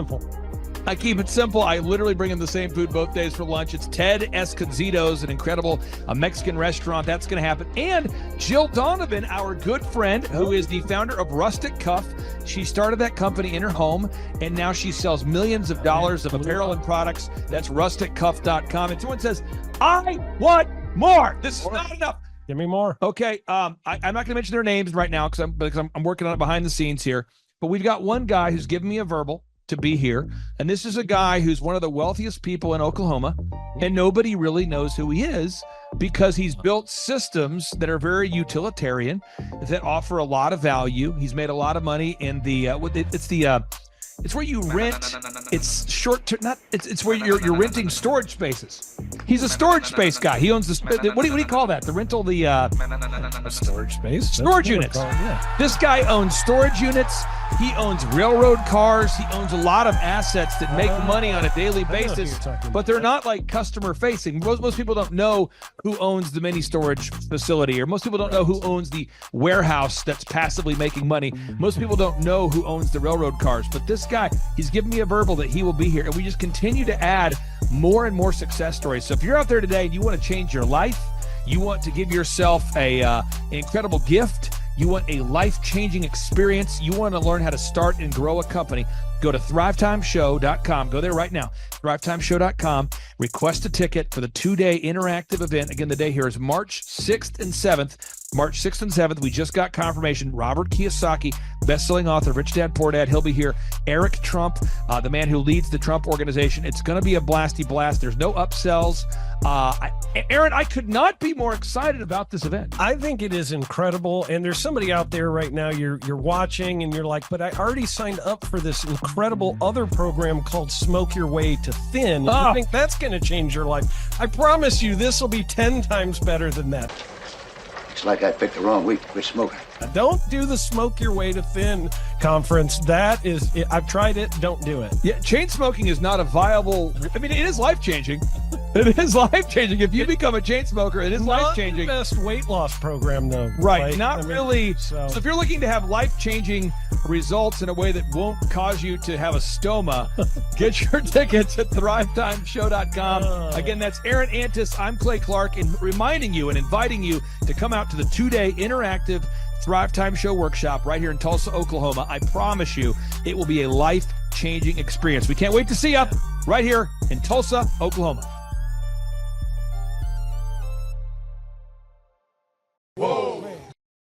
I keep it simple, I literally bring in the same food both days for lunch. It's Ted Escondido's, an incredible Mexican restaurant. That's going to happen. And Jill Donovan, our good friend, who is the founder of Rustic Cuff. She started that company in her home, and now she sells millions of dollars of apparel and products. That's rusticcuff.com. And someone says, I want more. This is not enough.
Give me more.
Okay. I'm not going to mention their names right now because I'm working on it behind the scenes here. But we've got one guy who's given me a verbal to be here. And this is a guy who's one of the wealthiest people in Oklahoma, and nobody really knows who he is because he's built systems that are very utilitarian, that offer a lot of value. He's made a lot of money in it's where you rent. It's short term. It's where you're renting storage spaces. He's a storage space guy. He owns what do you call that? The rental,
storage space.
Storage units. This guy owns storage units. He owns railroad cars. He owns a lot of assets that make money on a daily basis, but they're not like customer facing. Most people don't know who owns the mini storage facility, or most people don't know who owns the warehouse that's passively making money. Most people don't know who owns the railroad cars, but this guy, he's given me a verbal that he will be here, and we just continue to add more and more success stories. So if you're out there today and you want to change your life, you want to give yourself an incredible gift, you want a life-changing experience, you want to learn how to start and grow a company, go to thrivetimeshow.com. Go there right now, thrivetimeshow.com. Request a ticket for the 2-day interactive event. Again, the day here is March 6th and 7th. March 6th and 7th. We just got confirmation. Robert Kiyosaki, best-selling author, Rich Dad, Poor Dad. He'll be here. Eric Trump, the man who leads the Trump organization. It's going to be a blasty blast. There's no upsells. Aaron, I could not be more excited about this event.
I think it is incredible. And there's somebody out there right now, you're watching and you're like, but I already signed up for this incredible other program called Smoke Your Way to Thin. I think that's going to change your life. I promise you, this will be 10 times better than that.
Looks like I picked the wrong week to quit smoking.
Don't do the Smoke Your Way to Thin conference. That is, I've tried it. Don't do it.
Yeah, chain smoking is not a viable. I mean, it is life-changing. It is life-changing. If you become a chain smoker, it is life-changing.
Not the best weight loss program, though.
Right, really. So if you're looking to have life-changing results in a way that won't cause you to have a stoma, get your tickets at thrivetimeshow.com. Again, that's Aaron Antis. I'm Clay Clark, and reminding you and inviting you to come out to the 2-day interactive Thrive Time Show workshop right here in Tulsa, Oklahoma. I promise you, it will be a life-changing experience. We can't wait to see you right here in Tulsa, Oklahoma.